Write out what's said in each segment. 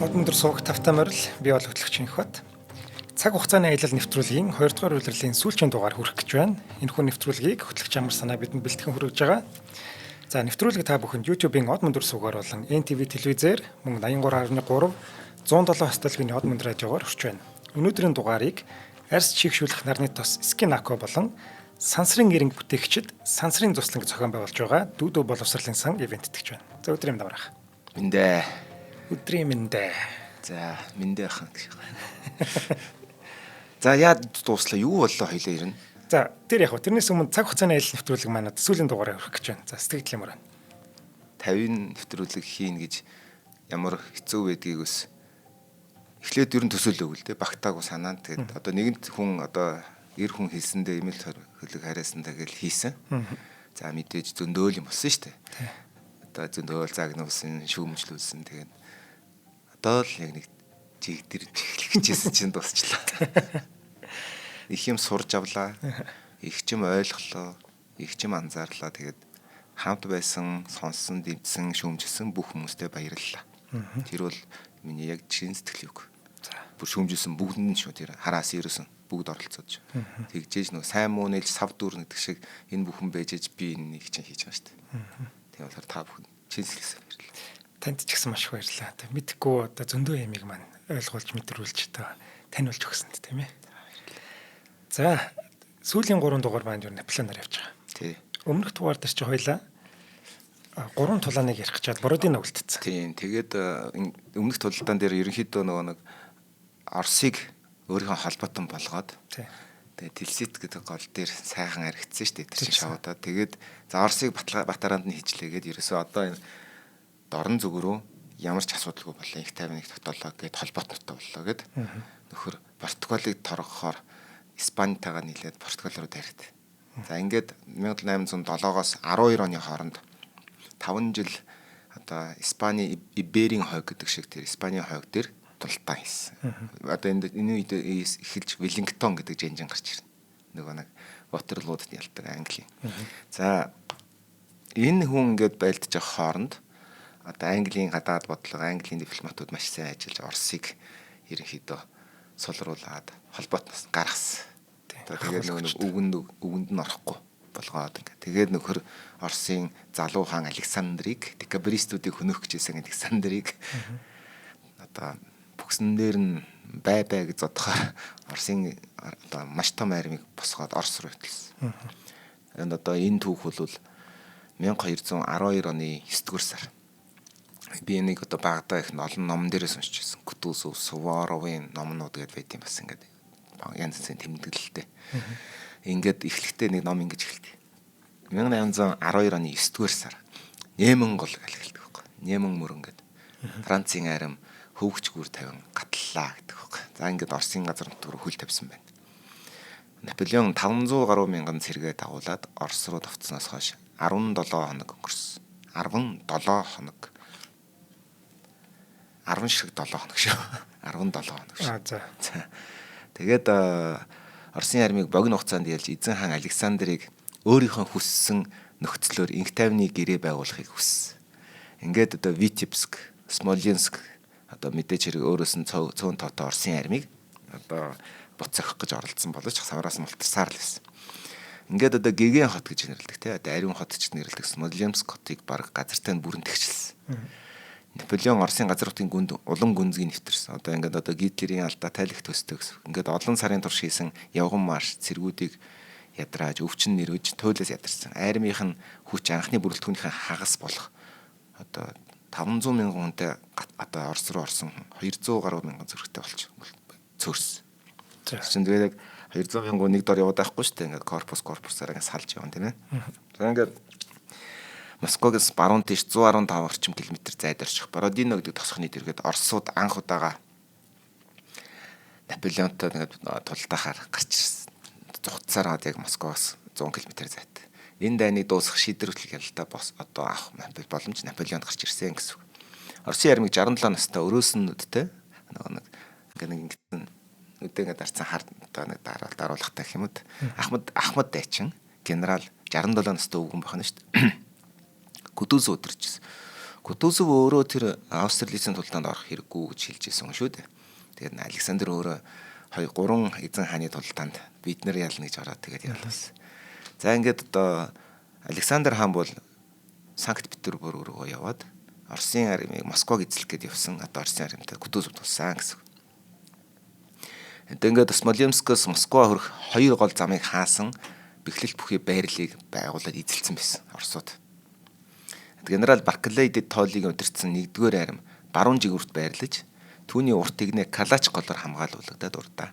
Од өндөр суугт тавтай морил бий бол хөтлөгчийн хот. Цаг хугацааны аялал нэвтрүүлгийн 2 дугаар улирлын сүүлчийн дугаар хүрэх гэж байна. Энэхүү нэвтрүүлгийг хөтлөгч амар санаа бидэнд бэлтгэн хүргэж байгаа. За нэвтрүүлэг та бүхэнд YouTube-ийн Од өндөр суугаар болон NTV телевизээр мөн 83.3 107 хостолгийн Од өндөр радиогоор хүрч байна. Өнөөдрийн дугаарыг арьс чигшүүлэх нарны тос Скинако болон сансрын эренг бүтээгчид сансрын цусланг зохион байгуулж байгаа дүүдөө боловсролын сан ивенттгч байна. За өдрийн дамрах. Миндэ. Өдрийн мэндэ. За миндэ хан гэх юм. За яад дууслаа юу боллоо хоёлаа ирнэ. За тэр яг тэрнээс өмнө цаг хугацааны аялал нэвтрүүлэг манад сүүлийн дугаараа хүрэх гэж байна. За сэтгэл ямар байна? 50 нэвтрүүлэг хийн гэж ямар хэцүү байдгийг ус эхлээд ер нь төсөөлөө л дээ багтаагүй санаанд тэгээд одоо нэгэнт хүн одоо эр хүн хэлсэндээ имэйл хөлөг харьяасан тэгэл хийсэн. За мэдээж зөндөөл юм болсон шүү дээ. Одоо зөндөөл загнуулсан, шүүмжлүүлсэн тэгээд одоо л яг нэг чигдэр эхлэх гэжсэн чинь дуусчлаа. Их юм сурж авлаа. Их ч юм ойлголоо. Их ч юм анзаарлаа. Тэгээд хамт байсан, сонссон, дэмжсэн, шүүмжилсэн бүх хүмүүстээ баярлалаа. Тэр бол миний яг чин сэтгэл үг. За бүр шүүмжилсэн бүгдэнд нь шүү тэр хараас ирсэн бүгд оролцоод. Тэгжээж нөгөө сайн муу нэлж сав дүүр гэдэг шиг энэ бүхэн бэжэж би энэ нэг чинь хийж байгаа шүү дээ. Тийм болохоор та бүхэн чин сэтгэлээсээ баярлалаа. Танд ч гэсэн маш их баярлалаа. Тэг мэдхгүй одоо зөндөө ямиг маань ойлгуулж мэдрүүлж одоо таниулж өгсөнд тийм ээ. За сүүлийн 3 дугаар маань юу планаар явж байгаа. Тий. Өмнөх дугаар дээр чи хоёлаа 3 тулааныг ярих чад бородын үлдсэн. Тийм. Тэгээд өмнөх тулалдаан дээр ерөнхийдөө нөгөө нэг Оросыг өөрийнхөө холбоотон болгоод тэгээд Телсит гэдэг гол дээр сайхан аригдсан шүү дээ. Тэр чинь шавуудаа. Тэгээд за Оросыг Батараанд нь хижлээгээд ерөөсөө одоо энэ дорн зүг рүү ямар ч асуудалгүй болоо их 51 тогтоолоо гэд холбоотой боллоо гэд нөхөр Португалыг торгохоор Испанитайгаа нийлээд Португал руу тарьд. За ингээд 1807-оос 12 оны хооронд 5 жил одоо Испани Иберийн хойг гэдэг шиг тэр Испаний хойг дээр тултаа хийсэн. Одоо энэ үед эхэлж Веллингтон гэдэг жинжин гарч ирнэ. Нөгөө нэг Ватерлууд ялдаг Английн. За энэ хүн ингээд байлдаж байгаа хооронд одоо Английн гадаад бодлого, Английн дипломатууд маш сайн ажиллаж Оросыг ерөнхийдөө сулруулад холбоотноос гаргасан. Тэгээд нэг үгэнд нь орохгүй болгоод ингээд. Тэгээд нөхөр Оросын залуу хаан Александрыг декабристуудыг хөнөөх гэжсэн Александрыг одоо бүксэн дээр нь бай гэж зодохоор Оросын одоо маш том армийг босгоод Орос руу хөтлсөн. And одоо энэ түүх бол 1212 оны 9 дугаар сар би нэг одоо багадаа их олон ном дээрээс уншиж байсан. Кутузов, Суворовын номнууд гэдээ байт юм бас ингээд янз бүрийн тэмдэглэлтэй. Ингээд эхлэхдээ нэг ном ингэж эхэлдэг. 1812 оны 9 дугаар сар Нэмэн гол гэж хэлдэг байхгүй. Нэмэн мөрөн гэдэг. Францын арим хөвгч гүр тавин гатлаа гэдэг байхгүй. За ингээд Оросын газар нутгаар хөл тавьсан байна. Наполеон 500 гаруй мянган цэргээ дагуулад Орос руу тавцсноос хойш 17 хоног өнгөрсөн. 17 хоног 10 шиг 7 хоног шүү. 17 хоног шүү. За. Тэгээд Оросын армийг богино хугацаанд ялж эзэн хаан Александрыг өөрийнхөө хүссэн нөхцлөөр инх тайвны гэрээ байгуулахыг хүссэн. Ингээд одоо Витебск, Смоленск одоо мэдээж хэрэг өөрөөс нь цөөн тоотой Оросын армийг одоо буцаах гэж оролдсон боловч савраас мултарсаар л байсан. Ингээд одоо Гэгэн хот гэж нэрлэдэг тий. Одоо ариун хот гэж нэрлэдэг Смоленск хотыг баг газартай нь бүрэн тэгшилсэн. Наполеон Оросын газар нутгийн гүнд улан гүнзгий нэвтэрсэн. Одоо ингээд одоо Гитлерийн алдаа тайлх төстэй гэсэн. Ингээд олон сарын турш хийсэн явган марш цэргүүдийг ядрааж, өвчин нэрвэж, туйлаас ядарсан. Армийнх нь хүч анхны бүрэлдэхүүнийхээ хагас болох одоо 500 мянган хүнтэй одоо Орос руу орсон 200 гаруй мянган зүрхтэй болж цөөрсөн. Чинь тэгээд 200 мянган нэг дор яваад байхгүй шүү дээ. Ингээд корпусаараа ингээд салж явна тийм ээ. За ингээд Москвагаас баруун тийш 115 орчим километр зайд орчих Бородино гэдэг тосхны дэргэд Оросууд анх удаага Наполеонтой ингээд тултахаар гарч ирсэн. Зугтсаар яг Москваас 100 км зайд. Энэ дайныг дуусгах шийдвэрлэл ялалтаа бос одоо авах боломж Наполеонд гарч ирсэн гэсэн үг. Оросын армийг 67 настай өрөөсөн нүдтэй нэг ингэсэн нүдээ дарцсан хар одоо нэг даруулгатай гэх юм уу. Ахмад дайчин генерал 67 настай өвгөн байна шүү дээ. Кутузов өдөрчсэн. Кутузов өөрөө тэр Австрилийн тулдаанд орох хэрэггүй гэж хэлж ирсэн шүү дээ. Тэгээд Александр өөрөө 3 эзэн хааны тулдаанд бид нар ялна гэж ороод тэгээд ялсан. За ингээд одоо Александр хаан бол Санкт Петербург руу яваад Оросын армийг Москваг эзлэх гээд явсан. Одоо Оросын армитай Кутузов тулсан гэсэн. Ингээд Смоленскоос Москва хүрэх 2 гол замыг хаасан бэхлэлт бүхий байрлалыг байгуулад эзэлсэн байсан Оросууд. Генерал Барклейдэд тоолыг удирдсан 1-р арми баруун жигүүрт байрлаж түүний урт игнээ калач голоор хамгаалуулагдаад урдаа.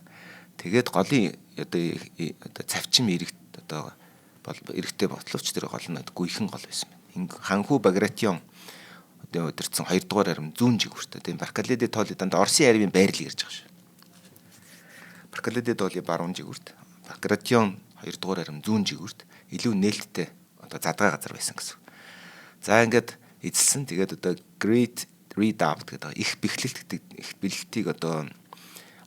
Тэгээд голын одоо цавчим эрэгт одоо бол эрэгтэй ботловч тэр гол нь гүйхэн гол байсан байна. Ханху Багратион одоо удирдсан 2-р арми зүүн жигүүрт. Тэгээд Барклейдэд тоолыг дандаа Оросын армийн байрлал гэж байгаа шүү. Барклейдэд тоолыг баруун жигүүрт, Багратион 2-р арми зүүн жигүүрт илүү нээлттэй одоо задгаа газар байсан гэсэн. За ингээд эзэлсэн. Тэгээд одоо Great Redoubt гэдэг их бэхлэлт гэдэг их бэлтгийг одоо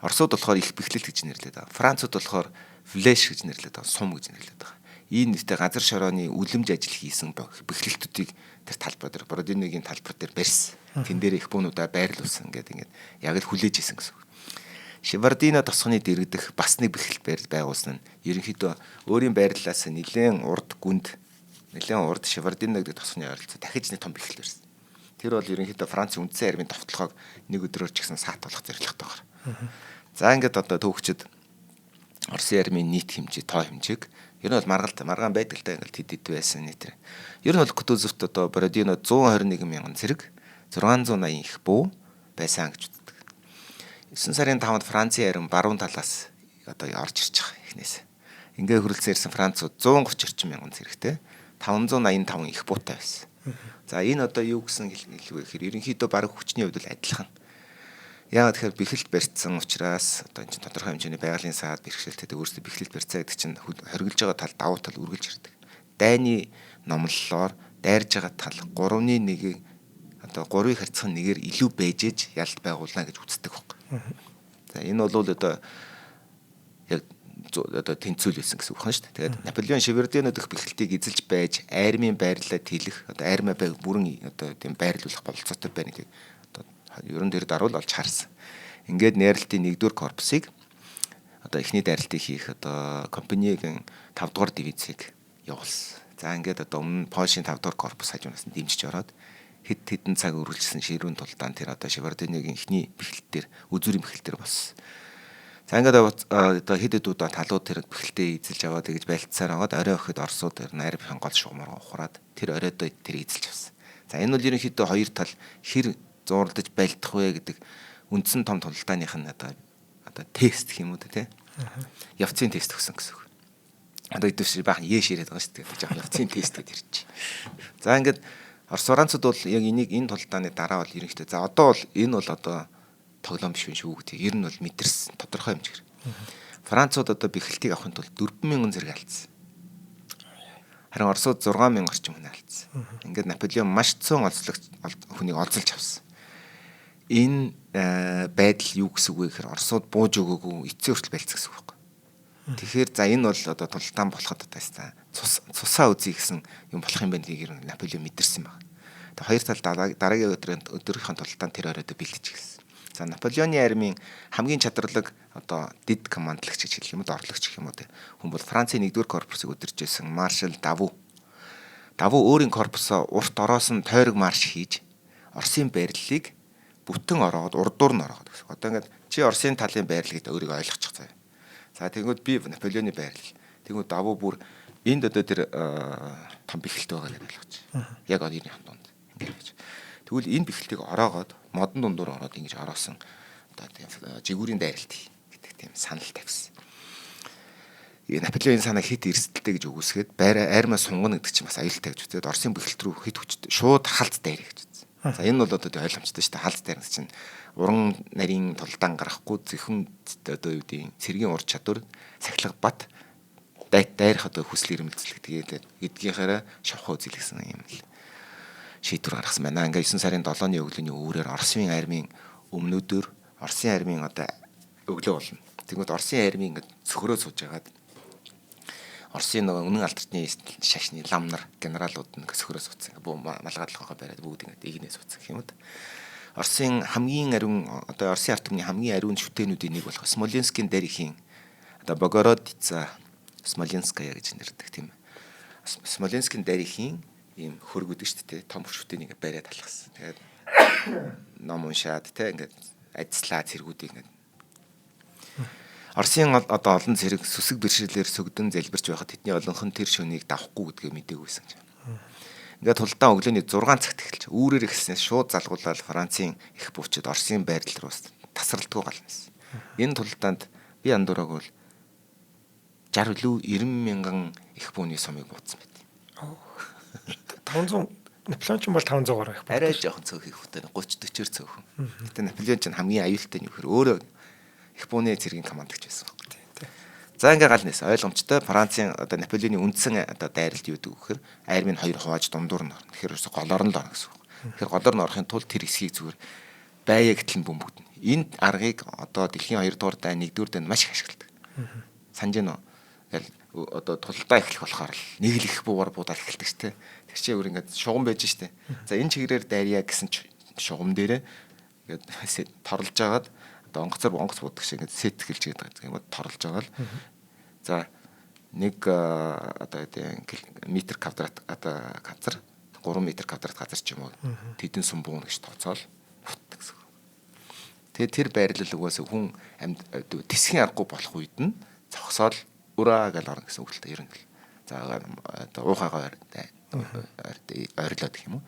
Оросууд болохоор их бэхлэлт гэж нэрлэдэг байгаа. Францууд болохоор Flash гэж нэрлэдэг байгаа. Сум гэж нэрлэдэг байгаа. Энэ нэртэй газар шорооны үлэмж ажил хийсэн бэхлэлтүүдийг тэр талбар дээр Бородиногийн талбар дээр барьсан. Тэн дээр их буунуудаа байрлуулсан ингээд яг л хүлээж исэн гэсэн. Шевардино тосгоны дэрэгдэх бас нэг бэхлэлт байгуулсан нь ерөнхийдөө өөрийн байрлалаас нэлээд урд Шевардино гэдэг тосгоны ойролцоо дахиж нэг том бэхлэлт барьсан. Тэр бол ерөнхийдөө Францын үндсэн армийн товтлогоог нэг өдрөөр ч гэсэн саатуулах зорилготой байна. За ингээд одоо төвөгчд Оросын армийн нийт хэмжээ, тоо хэмжээг ер нь бол маргаан байдаг л да ингээд хэд байсан нийтээр. Ер нь бол Кутузовт одоо Бородино 121 мянган зэрэг 680 их буу байсан гэж үздэг. 9 сарын 5-нд Францын арми баруун талаас одоо орж ирж байгаа эхнээс. Ингээ хөрөлцөн ирсэн Францууд 130 орчим мянган зэрэгтэй 585 их буутай байсан. За энэ одоо юу гэсэн хэлвэ гэхээр ерөнхийдөө бараг хүчний хувьд л адилхан. Яагаад тэгэхээр бэхлэлт барьцсан учраас одоо энэ чинь тодорхой хэмжээний байгалийн саад бэрхшээлтэй өөрсдөө бэхлэлт барьцаа гэдэг чинь хоригдж байгаа тал давуу тал үргэлж ирдэг. Дайны номлолоор дайрж байгаа тал 3-1-ийг одоо 3-ыг харьцах нэгээр илүү бэжэж ялт байгуулна гэж үздэг байхгүй. За энэ бол одоо яг одоо тэнцвэл байсан гэсэн үг байна шүү дээ. Тэгээд Наполеон Шевардино дэх бэхлэлтийг эзэлж байж армийн байрлалаа тэлэх одоо армиа бүрэн одоо тийм байрлуулах бололцоотой байна гэдэг одоо ерөн дээр даруул олж харсан. Ингээд найралтын 1-р корпусыг одоо эхний дайралтыг хийх одоо компанигийн 5-р дивизийг явуулсан. За ингээд одоо өмнө Польшийн 5-р корпус хажуунаас нь дэмжиж ороод хэдэн цаг үргэлжилсэн ширүүн тулдаан тэр одоо Шевардиногийн эхний бэхлэлтээр үзүүрийн бэхлэлтээр болсон. За ингээд одоо хэд удаа талууд тэр бэхлэлтээ эзэлж аваад тэгж байлцсаар аваад орой охид Оросууд тэр найрын гол шугамаар ухраад тэр оройдоо тэр эзэлж авсан. За энэ бол ерөнхийдөө хоёр тал хэр зууралдаж байлдах вэ гэдэг үндсэн том тулдааных нь одоо тест гэх юм уу те. Явцын тест өгсөн гэсэн үг. Одоо идэвч баахан яэш яриад байгаа шүү дээ. Жаахан явцын тест гэдээ ирж. За ингээд Орос Францууд бол яг энэ тулдааны дараа бол ерөнхийдөө за одоо бол энэ бол одоо тоглоом биш шүү гэдэг. Ер нь бол мэдэрсэн тодорхой хэмжээр. Францууд одоо бэхлэлтийг авахын тулд 4,000 зэрэг алдсан. Харин Оросууд 6,000 орчим хүн алдсан. Ингээд Наполеон маш цөөн хүнийг олзолж авсан. Энэ байдал юу гэсэн үг вэ гэхээр Оросууд бууж өгөөгүй эцсийн хүртэл байлцсан гэсэн үг байхгүй. Тэгэхээр за энэ бол одоо тулдаан болоход таастаа цусаа үзье гэсэн юм болох юм байна гэдгийг Наполеон мэдэрсэн байна. Тэгээ хоёр тал дараагийн өдрийнхөө тулдаан тэр оройдоо бэлдэж гисэн. За Наполеоны армийн хамгийн чадварлаг одоо дид командлагч гэж хэлэх юм уу, орлогч гэх юм уу хүн бол Францын 1-р корпусыг удирж байсан маршал Даву. Даву өөрийн корпусоо урт ороос нь тойрог марш хийж Оросын байрлалыг бүтэн ороод урдуур нь ороод гэсэн. Одоо ингээд чи Оросын талын байрлал гэдэг өөрийгөө ойлгочих заяа. За тэгвэл би Наполеоны байрлал. Тэгвэл Даву бүр энд одоо тэр том бэхлэлт байгаа гэж ойлгож. Яг одны хандуунд ингээд гэж. Тэгвэл энэ бэхлэлтийг ороогоод модон дундуур ороод ингэж ороосон одоо тийм жигүүрийн дайралт гэдэг тийм санал тавьсан. Наполеоны санааг хит эрсдэлтэй гэж үгүйсгээд армаа сунгана гэдэг чинь бас аюултай гэж үзээд Оросын бэхлэлт рүү хит хүчтэй шууд халт дайрах гэж үзсэн. За энэ бол одоо ойлгомжтой шүү дээ. Халт дайрах чинь уран нарийн тулдаан гарахгүй зөвхөн одоо юу гэдэг цэргийн ур чадвар сахилга бат дайрах одоо хүсэл эрмэлзлэг тэгээд эдгийнхаараа шавхаа үзүүлсэн юм л шийдвэр гаргасан байна. Ингээ 9 сарын 7-ны өглөөний үүрээр Оросын армийн өмнөдөр Оросын армийн одоо өглөө болно. Тэгвэл Оросын армийн ингээ цөхрөө сууж агаад Оросын нөгөө үнэн алдарчны шашны лам нар генералууд нэг сөхрөөс утсан. Малгайдлахаа бариад бүгд ингэ игнээс утсан гэх юм да. Оросын хамгийн ариун одоо Оросын ард түмний хамгийн ариун шүтээнүүдийн нэг болох Смоленскийн дарихийн одоо Богородица Смоленская гэж нэрдэг тийм. Смоленскийн дарихийн ийм хөргөд шүү дээ. Том шүтээнийг бариад алгасан. Тэгээд ном уншаад те ингээд ажиллаа цэргүүдийг ингээд Оросын одоо олон зэрэг сүсэг бэрхшээлээр сөгдөн залбирч байхад тэдний олонх нь тэр шөнийг давхгүй гэдгээ мэдээгүй байсан гэж. Ингээд тулдаан өглөөний 6 цагт эхэлж үүрээр эхэлснээр шууд залгуулаад Францын их буучид Оросын байрлал руу тасралтгүй галнаас. Энэ тулдаанд би андуураг бол 60 илүү 90 мянган их бууны сумыг буудсан байт. 500 Наполеон ч бол 500 гаруй их. Арай жоохон цөөх их хөтэй 30-40 цөөхөн. Гэтэ Наполеон ч хамгийн аюултай нь юу гэхээр өөрөө их бууны цэргийн командогч байсан баг. За ингээ гал нэс ойлгомжтой Францын одоо Наполеоны үндсэн одоо дайралт юу гэдэг вэхээр армийн 2 хувааж дундуур нь орно. Тэгэхээр ерөөсө голоор нь л орно гэсэн үг. Тэгэхээр голоор нь орохын тулд тэр хэсгийг зүгээр байя гэтэл нь бөмбөгдөн. Энэ аргыг одоо дэлхийн 2 дугаар дай 1 дугаар дайнд маш их ашигладаг. Санаж гэнэ үү? Тэгэл одоо тулдаа эхлэх болохоор л нэг л их буугаар буудаад эхэлдэг ч тийм. Тэр чинь өөр ингээд шугам байж штэ. За энэ чигээрээр дайрья гэсэн шугам дээрээ ингээд торлож агаад одоо онгоц буудаг шиг ингээд сет эхэлж байгаа юм. Торлож байгаа л. За нэг одоо метр квадрат одоо газар 3 метр квадрат газар ч юм уу тэдэн сум бууна гэж тооцоол бут гэсэн. Тэгээ тэр байрлал угаасаа хүн тэсхийн аргагүй болох үед нь зогсоол ураа гэж орно гэсэн үг л та ер нь. За одоо уухайгаа ойрлоод гэх юм уу.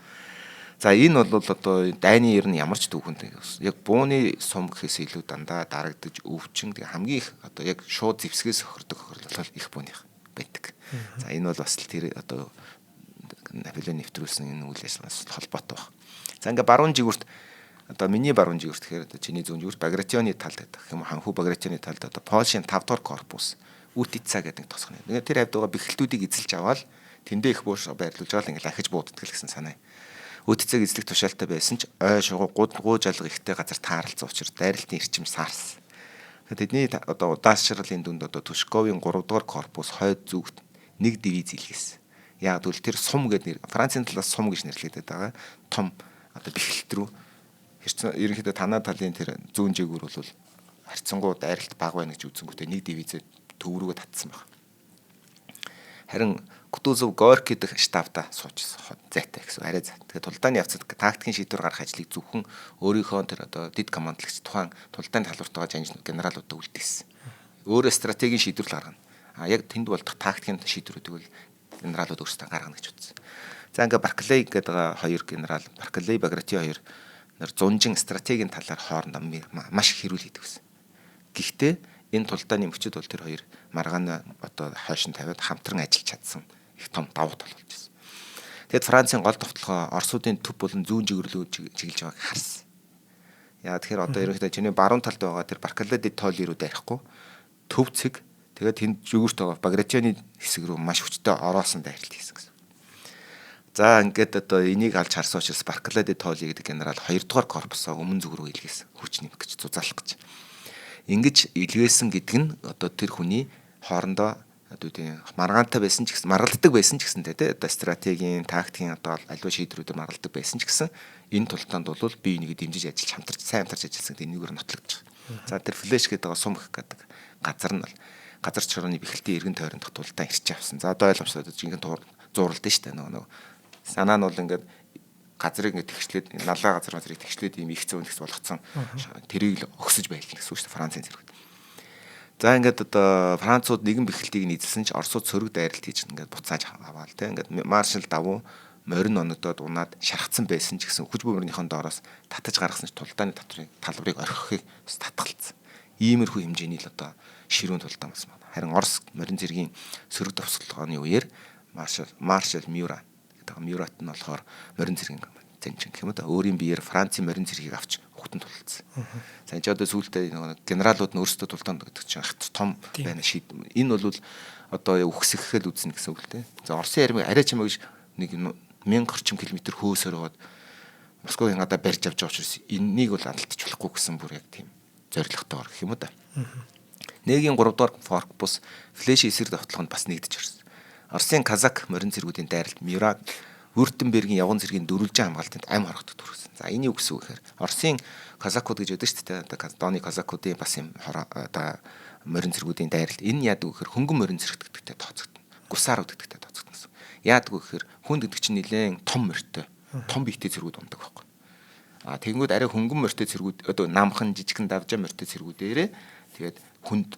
За энэ бол одоо дайны ер нь ямар ч түүхэнд яг бууны сум гэхээс илүү дандаа дарагдж өвчин тэг хамгийн их одоо яг шууд зэвсгээс хөрдөг хөрөлтөл их бууных байдаг. За энэ бол бас л тэр одоо Наполеон нэвтрүүлсэн энэ үйл ажиллагаанаас холбоотой баг. За ингээ баруун жигүүрт одоо миний баруун жигүүрт тэгэхээр одоо чиний зүүн жигүүрт Багратионы талд байдаг юм ханху Багратионы талд одоо Польшийн 5 дугаар корпус Үтица гэдэг нэг тосгоно. Тэгээ тэр хавьд байгаа бэхэлтүүдийг эзэлж аваад тэндээ их бууш байрлуулж байгаа л ингээ ахиж бууддаг гэсэн санаа. Үтцэг эзлэх тушаалтай байсан ч ой шугуу гууд жалга ихтэй газар тааралцсан учраас дайралтын эрчим саарсан. Тэдний одоо удаашралын дүнд одоо Түшковын 3 дугаар корпус хойд зүгт нэг дивиз илгээсэн. Яг тэгвэл тэр сум гэдэг нэр Францын талаас сум гэж нэрлэгдээд байгаа том одоо бэхэлт рүү ерөнхийдөө танаа талын тэр зүүн жигүүр бол харьцангуй дайралт бага байна гэж үзэнгүүтээ нэг дивизээ төв рүүгээ татсан байна. Харин Кутузов Горький дэх штабта суучихсан зайтай гэсэн арай зай. Тэгээд тулдааны явцад тактикийн шийдвэр гаргах ажлыг зөвхөн өөрийнхөө тэр одоо дид командлагч тухайн тулдааны талбарт байгаа жанж генералуудад үлдээсэн. Өөрөө стратегийн шийдвэр гаргана. Яг тэнд болдох тактикийн шийдвэрүүдийг бол генералууд өөрсдөө гаргана гэж үзсэн. За ингээ Барклей гэдэг хоёр генерал, Барклей, Багратио хоёр нар зунжин стратегийн талаар хоорондоо маш их хэрүүл хийдэг байсан. Гэхдээ энэ тулдааны мөчөд бол тэр хоёр маргаана одоо хойш нь тавиад хамтран ажиллаж чадсан их том давуу тал болж байна. Тэгэд Францын гол товтлогоо Оросуудын төв болон зүүн жигөрлөө чиглэж байгааг харсан. Яа тэгэхээр одоо ерөнхийдөө чиний баруун талд байгаа тэр Баркаллади тоол рүү дайрахгүй төв цэг тэгээд тэнд жигүүрт байгаа Багратионы хэсэг рүү маш хүчтэй ороосон дайралт хийсэн гэсэн. За ингээд одоо энийг алж харсан учраас Баркаллади тооль гэдэг генерал 2 дугаар корпусоо өмнө зүг рүү илгээсэн. Хүч нэмэх гэж зузаалах гэж. Ингэж илгээсэн гэдэг нь одоо тэр хүний хоорондоо одоо тийм маргаантай байсан ч гэсэн маргалддаг байсан ч гэсэнтэй тий одоо стратегийн тактикийн одоо аливаа шийдвэрүүдэд маргалддаг байсан ч гэсэн энэ тултаанд бол бие биенийг дэмжиж ажиллаж хамтарч сайн хамтарч ажилласан гэдэг энэгээр нотлогдож байгаа. За тэр флеш гэдэг сум гэх гэдэг газар нь бол газар чорооны бэхэлтийн эргэн тойронд тултаан ирч авсан. За одоо ойлгомжтой жинхэнэ зууралд нь шүү дээ нөгөө санаа нь бол ингээд газрыг ингээд тэгшлээд налаа газрыг тэгшлээд ийм их зүүн гэсэн болгоцсон тэрийг л өгсөж байлна гэсэн үг шүү дээ Францын зэрэг. За ингээд одоо Францууд нэгэн бэхэлтийг нь эзэлсэн ч Оросууд сөрөг дайралт хийж ингээд буцааж аваал те ингээд маршал давуу морин оногдоод унаад шархсан байсан ч гэсэн хүч бөмбөрийнхөө доороос татаж гаргасан ч тулдааны талбарыг орхихыг татгалцсан. Иймэрхүү хэмжээний л одоо ширүүн тулдаан болсон байна. Харин Орос морин цэргийн сөрөг товсголгооны үеэр маршал Мюрат гэдэг Мюрат нь болохоор морин цэргийн зэнчин гэх юм да өөрийн биеэр Францын морин цэргийг авч хүүхдэн тулцсан. За энэ ч одоо сүүлдээ генералууд нь өөрсдөө тулдаанд гэдэг чинь том байна шийд. Энэ бол одоо үхсэхэл үзнэ гэсэн үг л дээ. За Оросын армийг арай ч юм гэж нэг 1000 орчим километр хөөсөөр аваад Москвагийн гадаа барьж авч байгаа учраас энэнийг бол алдчих болохгүй гэсэн бүр яг тийм зоригтой гэх юм да. Нэгийн 3 дугаар корпус флешийн эсрэг давталганд бас нэгдэж орсон. Оросын казак морин цэргүүдийн дайралт Мюрат Вюртембергийн явган цэргийн дөрвөлжин хамгаалтанд амь хорогдод төрсөн. За энэ юу гэсэн үг гэхээр Оросын казакууд гэж яддаг шүү дээ. Дооны казакуудын бас юм одоо морин цэргүүдийн дайралт энэ яадаг вэ гэхээр хөнгөн морин цэрэг гэдэгтэй тооцогдно. Гусаарууд гэдэгтэй тооцогдно гэсэн. Яадаг вэ гэхээр хүнд гэдэг чинь нэлээд том морьтой, том биетэй цэргүүд ундаг байхгүй. Тэгэнгүүт арай хөнгөн морьтой цэргүүд одоо намхан жижигхэн давжаа морьтой цэргүүдээрээ тэгээд хүнд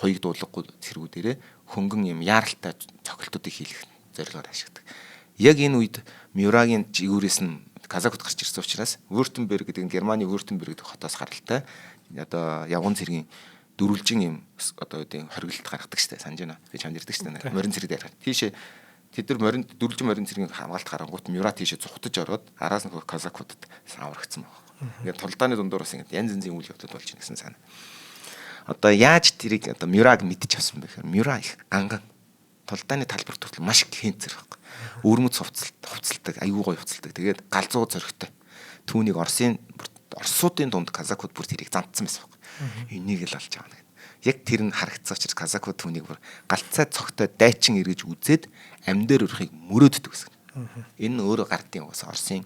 хоёрыг дуулахгүй цэргүүдээрээ хөнгөн юм яаралтай цохилтуудыг хийх зорилгоор ашигладаг. Яг энэ үед Мюрагийн жигүүрээс нь казакууд гарч ирсэн учраас Вюртемберг гэдэг нь Германы Вюртемберг гэдэг хотоос гаралтай одоо явган цэргийн дөрвөлжин юм одоо үеийн хоригдолд гаргадаг штэ санаж байна. Би чамд ирдэг штэ морин цэрэг дээр. Тийшээ тэд нар морин дөрвөлжин морин цэргийн хамгаалт гарангуут Мюрат тийшээ цухтаж ороод араас нь казакуудад аврагдсан байна. Ингээд толдааны дундуур бас ингээд янз янзын үйл явдлууд болж байна гэсэн санаа. Одоо яаж тэрийг одоо Мюраг мэдчих авсан бэ гэхээр Мюра их анган толдааны талбар төрөл маш хэнцэр байхгүй. Өрмөц хувцалдаг, аюу гой хувцалдаг. Тэгээд галзуу зөрөгтэй. Түүнийг Оросуудын дунд казакууд бүр тэрийг зантсан байсан байхгүй. Энийг л олж аваа гэдэг. Яг тэр нь харагдсан учраас казакууд түүнийг бүр галцаа цогтой дайчин эргэж үзээд амьдэр өрхийг мөрөөддөг гэсэн. Энэ өөрөө гардын уус Оросын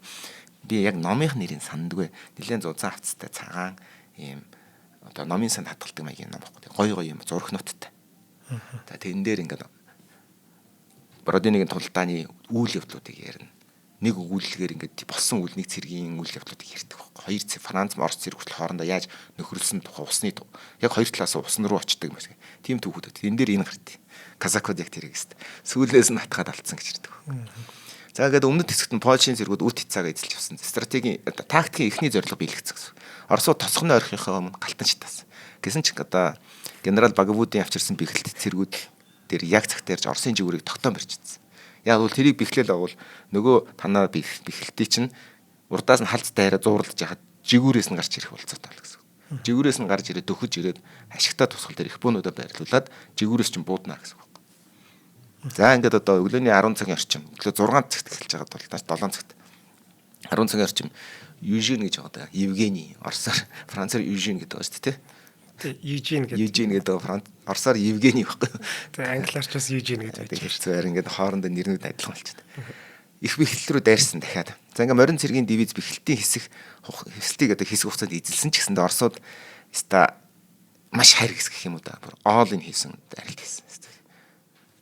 би яг номынх нэрийг сандгүй. Нилээн зузаан хавцтай цагаан ийм одоо номын санд хадгалдаг маягийн ном байхгүй. Гой гой юм зурх ноттой. За тэрэн дээр ингээд Бородиныгийн тулдааны үйл явдлуудыг ярина. Нэг өгүүлэлгээр ингээд болсон үлнийг цэргийн үйл явдлуудыг ярьдаг байхгүй. Хоёр Франц, Орос цэрэг хүртэл хоорондоо яаж нөхөрлсөн тухай усны яг хоёр талаас усан руу очдог юм байна. Тим түүхүүд. Энэ дээр энэ гарт. Казакууд яг тэрийг өст. Сүүлээс нь хатгаад алдсан гэж ярьдаг. За ингээд өмнөд хэсэгт нь Польшийн цэргүүд үт хицаагаа эзэлж авсан. Стратегийн тактикийн эхний зорилго биелэгдсэн гэсэн. Оросууд тосгоны орхихоо өмнө галтан шатаасан. Гэсэн ч одоо генерал Багавуудын авчирсан бэхэлт цэргүүд дээр яг цагт ярьж Оросын жигүүрийг тогтоон барьчихсан. Яг бол тэрийг бэхлээл авал нөгөө танаа бэхэлтий чинь урдаас нь халз дайраа зууралж яхад жигүүрээс нь гарч ирэх болцоотой л гэсэн. Жигүүрээс нь гарч ирээд дөхөж ирээд ашигтай тусгал дээр их бөөнүүдэ байрлуулад жигүүрээс чинь бууднаа гэсэн. За ингээд одоо өглөөний 10 цагийн орчим. Өглөө 6 цагт эхэлж байгаа бол 7 цагт 10 цагийн орчим Южин гэж байгаа. Евгений Оросоор Францаар Южин гэдэг байгаа шүү дээ. Южин гэдэг Оросоор Евгений байхгүй. Тэгээ англиар ч бас Южин гэдэг. Тэгэхээр ингээд хоорондоо нэрнүүд адилхан болчиход. Их бэхлэл рүү дайрсан дахиад. За ингээд морин цэргийн дивиз бэхлэлтийн хэсгийг одоо хэсэг хугацаанд эзэлсэн ч гэсэндээ Оросууд ста маш хайр гэх юм уу да. All in хийсэн дайралт хийсэн.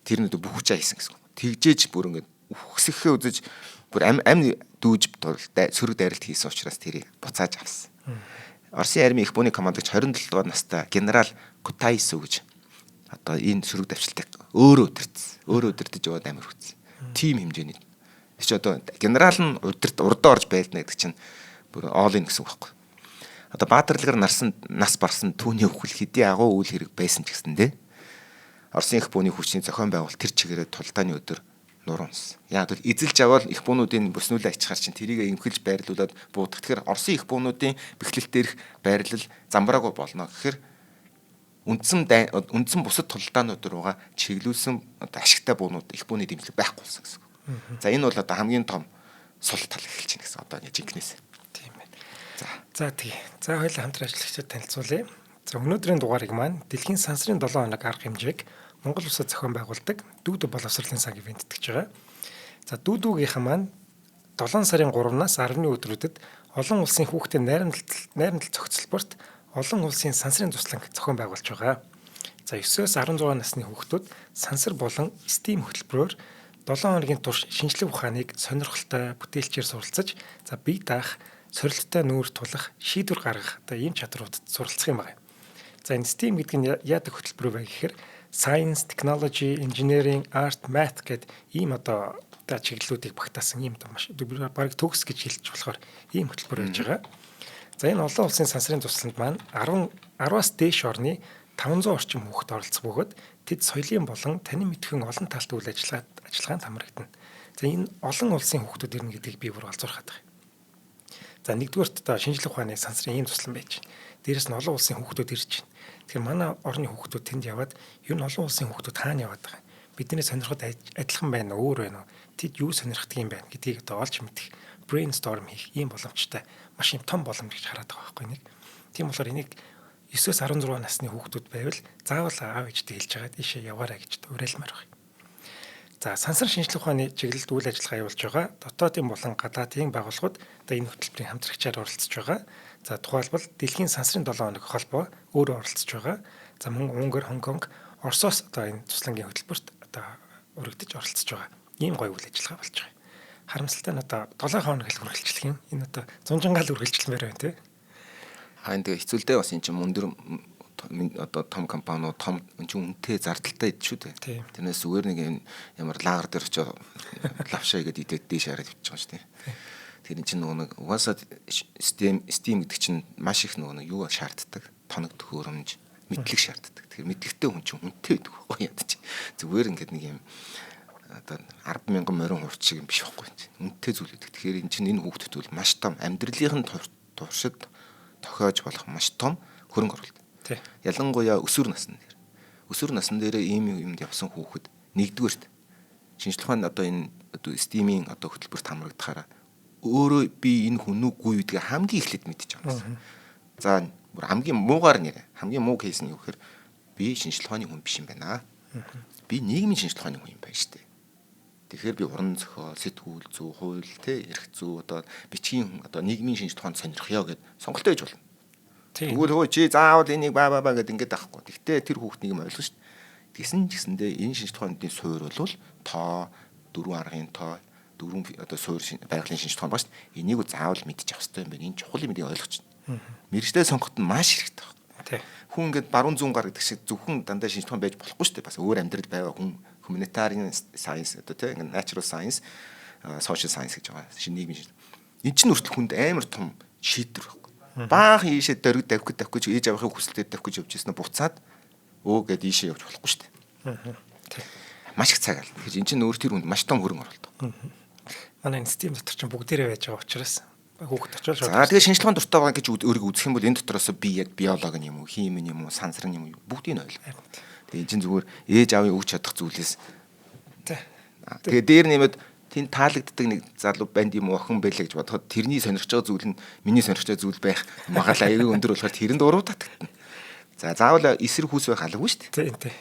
Тэр нь бүхчаа хийсэн гэсэн. Тэгжээж бүр ингээд үхсэхээ үзэж бүр амь дүүж сөрөг дайралт хийсэн учраас тэрийг буцааж авсан. Оросын армийн их бууны командогч 27 дугаар настай генерал Кутайсу гэж одоо энэ сөрөг давчилтыг өөрөө удирдах яваад амир хүчсэн. Тим хэмжээний. Тэч одоо генерал нь урдаа орж байлна гэдэг чинь бүр all in гэсэн үг байхгүй. Одоо баатарлагаар нас барсан түүний өвхөл хэдий агуу үйл хэрэг байсан ч гэсэндээ Оросын их бууны хүчний зохион байгуул тэр чигээрээ тулдааны өдөр нуруунс. Яг л эзэлж аваад их буунуудын бүснүүлээ ачхаар чинь тэрийг эмхэлж байрлуулад буудах. Тэгэхээр Оросын их буунуудын бэхлэлт дээрх байрлал замбраагүй болно гэхээр үндсэн бусад тулдаанууд руугаа чиглүүлсэн ашигтай буунууд их бууны дэмжлэг байхгүй болсон гэсэн. За энэ бол одоо хамгийн том сул тал эхэлж байна гэсэн одоо жинкнээс. Тийм байна. За тий. За хоёул хамтран ажиллагчид танилцуулъя. За өнөөдрийн дугаарыг маань Дэлхийн сансрын 7 хоног арга хэмжээг Монгол улсад зохион байгуулдаг Дүүдүү боловсролын цаг ивент итгэж байгаа. За Дүүдүүгийнхэн маань 7 сарын 3-наас 10-ны өдрүүдэд олон улсын хүүхдэд найрамдал цогцлборт олон улсын сансрын тусланг зохион байгуулж байгаа. За 9-өөс 16 насны хүүхдүүд сансар болон STEAM хөтөлбөрөөр 7 хоногийн турш шинжлэх ухааныг сонирхолтой бүтээлчээр суралцаж, за бие даах, сорилттой нүүр тулах, шийдвэр гаргах одоо ийм чадруудад суралцах юм байна. За энэ STEAM гэдэг нь яадаг хөтөлбөр вэ гэхээр Science, Technology, Engineering, Art, Math гэдэг ийм одоо чиглэлүүдийг багтаасан ийм маш бараг төгс гэж хэлж болохоор ийм хөтөлбөр байж байгаа. За энэ олон улсын сансрын тусланд маань 10-аас дээш орны 500 орчим хүүхэд оролцох бөгөөд тэд соёлын болон танин мэдхэн олон талт үйл ажиллагаанд хамрагдана. За энэ олон улсын хүүхдүүд ирнэ гэдгийг би бүр олзуурхаад байна. За нэгдүгээрт одоо шинжлэх ухааны сансрын ийм туслан байж байна. Дээрээс нь олон улсын хүүхдүүд ирж байна. Тэгэхээр манай орны хүүхдүүд тэнд яваад ер нь олон улсын хүүхдүүд хаана яваад байгаа. Бидний сонирход адилхан байна уу, өөр байна уу? Тэд юу сонирхдаг юм байна гэдгийг одоо олж мэдэх, brainstorm хийх ийм боломжтой маш юм том боломж гэж хараад байгаа байхгүй нэг. Тийм болохоор энийг 9-өөс 16 насны хүүхдүүд байвал заавал аав ээжтэй хэлж байгаа ийшээ яваарай гэж уриалмаар байна. За сансар шинжилгээ ухааны чиглэлд үйл ажиллагаа явуулж байгаа дотоодын болон гадаадын байгууллагууд одоо энэ хөтөлбөрийн хамтрагчаар оролцож байгаа. За тухайлбал Дэлхийн сансрын 7 хоног холбоо өөрөө оролцож байгаа. За мөн Унгар, Хонконг, Оросоос одоо энэ туслангийн хөтөлбөрт одоо өргөдөж оролцож байгаа. Ийм гоё үйл ажиллагаа болж байгаа. Харамсалтай нь одоо 7 хоног хэл хүргэлцлэх юм. Энэ одоо зунжангаал үргэлжлэмээр байна тий. Аа энэ хэцүүлдэ бас эн чинь өндөр одоо том компаниуд том үнэтэй зардалтай ид шүү дээ. Тэрнээс зүгээр нэг энэ ямар лагер дээр очиж лавшаа гэдэг идээд дээш хараад явж байгаа шүү дээ. Тэр чинь нөгөө нэг угаасаа Steam гэдэг чинь маш их нөгөө юу шаарддаг. Тоног төхөөрөмж, мэдлэг шаарддаг. Тэгэхээр мэдлэгтэй хүн чинь үнэтэй байдаг байхгүй яа чи. Зүгээр ингээд нэг юм одоо 10,000 морин хувц шиг юм биш байхгүй. Үнэтэй зүйл байдаг. Тэгэхээр энэ чинь энэ хүүхдэд бол маш том амьдралын туршид тохиож болох маш том хөрөнгө оруулалт. Ялангуяа өсвөр насны дээр. Өсвөр насны дээр ийм юмд явсан хүүхэд нэгдүгээрт шинжлэх ухааны одоо энэ Steam-ийн одоо хөтөлбөрт хамрагдахаараа өөрөө би энэ хүн үгүй гэдгийг хамгийн эхлээд мэдчихэж байгаа юм. За бүр хамгийн муугаар нэрэ. Хамгийн муу кейс нь юу гэхээр би шинжлэх ухааны хүн биш юм байна. Би нийгмийн шинжлэх ухааны хүн юм байна шүү дээ. Тэгэхээр би уран зохиол, сэтгүүл зүй, хууль, эрх зүй одоо бичгийн одоо нийгмийн шинжлэх ухаанд сонирхё гэд сонголтоо хийж болно. Тэгвэл хөө чи заавал энийг баа гэд ингээд авахгүй. Гэхдээ тэр хүүхднийг юм ойлгох шүү дээ. Тэгсэн ч гэсэндээ энэ шинжлэх ухааны суурь бол тоо, дөрвөн аргын тоо, дөрвөн одоо суурь байгалийн шинжлэх ухаан ба шүү дээ. Энийг заавал мэдчих хэвээр юм байна. Энэ чухал юм ийм ойлгож байна. Мэргэжтэй сонгоход нь маш хэрэгтэй байна. Хүн ингээд баруун зүүн гар гэдэг шиг зөвхөн дандаа шинжлэх ухаан байж болохгүй шүү дээ. Бас өөр амьдрал байгаа хүн humanitarian science одоо тийм natural science, social science гэж байгаа. Шинэ нийгмийн шинжлэх. Энэ чинь хүртэл хүнд амар том шийдвэр байна. Баах ийшээ дөрөг давхих чи ээж авахыг хүсэлтэд давхих гэж явж ирсэн буцаад өөгээд ийшээ явж болохгүй шүү дээ. Маш их цаг ал. Тэгэхээр эн чинь өөр тэр хүнд маш том хөрөнгө оруулалт. Манай Steam дотор чинь бүгдээрээ байж байгаа учраас хүүхэд очиж шууд. За тэгээ шинжлэх ухааны дуртай байгаа гэж өөрийгөө үзэх юм бол энэ дотроос би яг биологи юм уу, хими юм уу, сансрын юм уу бүгдийг нь ойлгоо. Тэгээ эн чинь зүгээр ээж аавын өгч чадах зүйлээс. Тэгээ дээр нэмээд тэнд таалагддаг нэг залуу банд юм охин байлаа гэж бодоход тэрний сонирхож байгаа зүйл нь миний сонирхож байгаа зүйл байх магаал аягүй өндөр болохоор тэрэнд уруудаад тагтана. За заавал эсрэг хүүс байх алгүй шүү дээ. Тийм.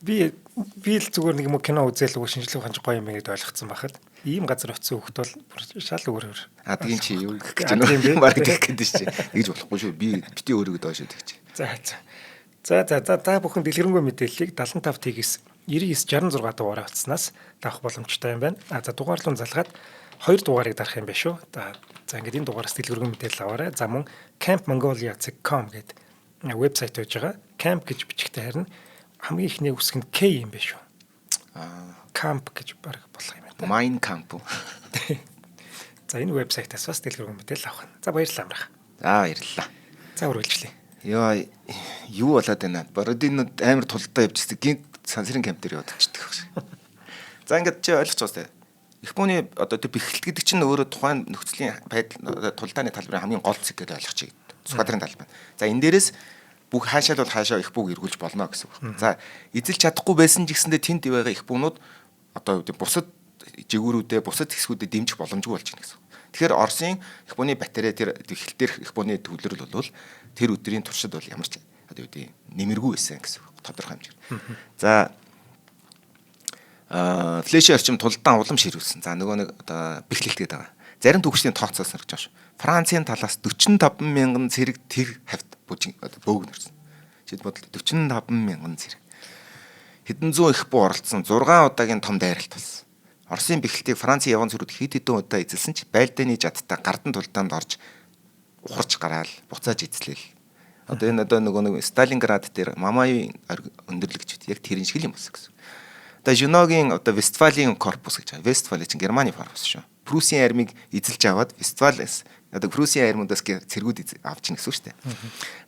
Би л зүгээр нэг юм кино үзээлгүй шинжлэх ухаанч гоё юм гэдээ ойлгоцсон байхад ийм газар очисон хүүхд бол шал өөрөөр. Тийм чи юу гэж байна вэ? Баг гэх гэдэг чи. Тэгж болохгүй шүү. Би бити өөрийгөө доошоо тэгч. За та бүхэн дэлгэрэнгүй мэдээллийг 75-ТX 9966 дугаараа утаснаас таах боломжтой юм байна. За дугаарлуун залгаад 2 дугаарыг дарах юм байна шүү. За ингээд энэ дугаараас дэлгэрэнгүй мэдээлэл аваарай. За мөн campmongolia.com гэдэг вебсайт байж байгаа. Camp гэж бичгтэй харин хамгийн ихний үсэг нь K юм байна шүү. Camp гэж баг болох юм байна. Mine camp. За энэ вебсайтаас бас дэлгэрэнгүй мэдээлэл авах. За баярлалаа амрах. За баярлалаа. За үргэлжлэе. Яа юу болоод байна? Бородинууд амар тулдаа явчихсан. Гинт сансрын камп дээр яваад очдөг байх. За ингээд чи ойлгож байгаа тест. Японы одоо тэр бэхэлт гэдэг чинь өөрөө тухайн нөхцөлийн байдал тулдааны талбарын хамгийн гол зэг гэдээ ойлгож чиг. Цусгадрын талбай. За энэ дээрээс бүх хаашаал бол хаашаа их бүг эргүүлж болно гэсэн үг. За эзэлж чадахгүй байсан ч гэсэндээ тэнд байгаа их бүнүүд одоо бусад жигүүрүүдэд бусад хэсгүүдэд дэмжих боломжгүй болж байна гэсэн. Тэгэхээр Оросын их бүний батарей тэр бэхэлт дээр их бүний төвлөрөл бол тэр өдрийн туршид бол ямар ч одоо юу гэдэг нэмэргүй байсан гэсэн тодорхой хэмжээр. За флэш орчим тулдаан улам ширүүлсэн. За нөгөө нэг одоо бэхлэлт гэдэг байгаа. Зарим төгслийн тооцоос харж байгаа шүү. Францын талаас 45,000 зэрэг тэр хавьд бөөгн ирсэн. Жишээд бодол 45,000 зэрэг. Хэдэн зуун их буу оролцсон 6 удаагийн том дайралт болсон. Оросын бэхлэлтийг Францын явган зүрүүд хэд хэдэн удаа эзэлсэн ч байлдааны жадтай гардан тулдаанд орж ухарч гараал буцааж эзлээл. Одоо энэ нөгөө Сталинград дээр Мамаевын өндөрлөгч яг тэрэн шиг юм болсон гэсэн. Одоо Жиногийн одоо Вестфалийн корпус гэж байгаа. Вестфали чинь Германы корпус шүү. Пруссийн армийг эзэлж аваад Вестфалиас одоо Пруссийн армиудаас цэргүүд авч ийн гэсэн үг шүү дээ.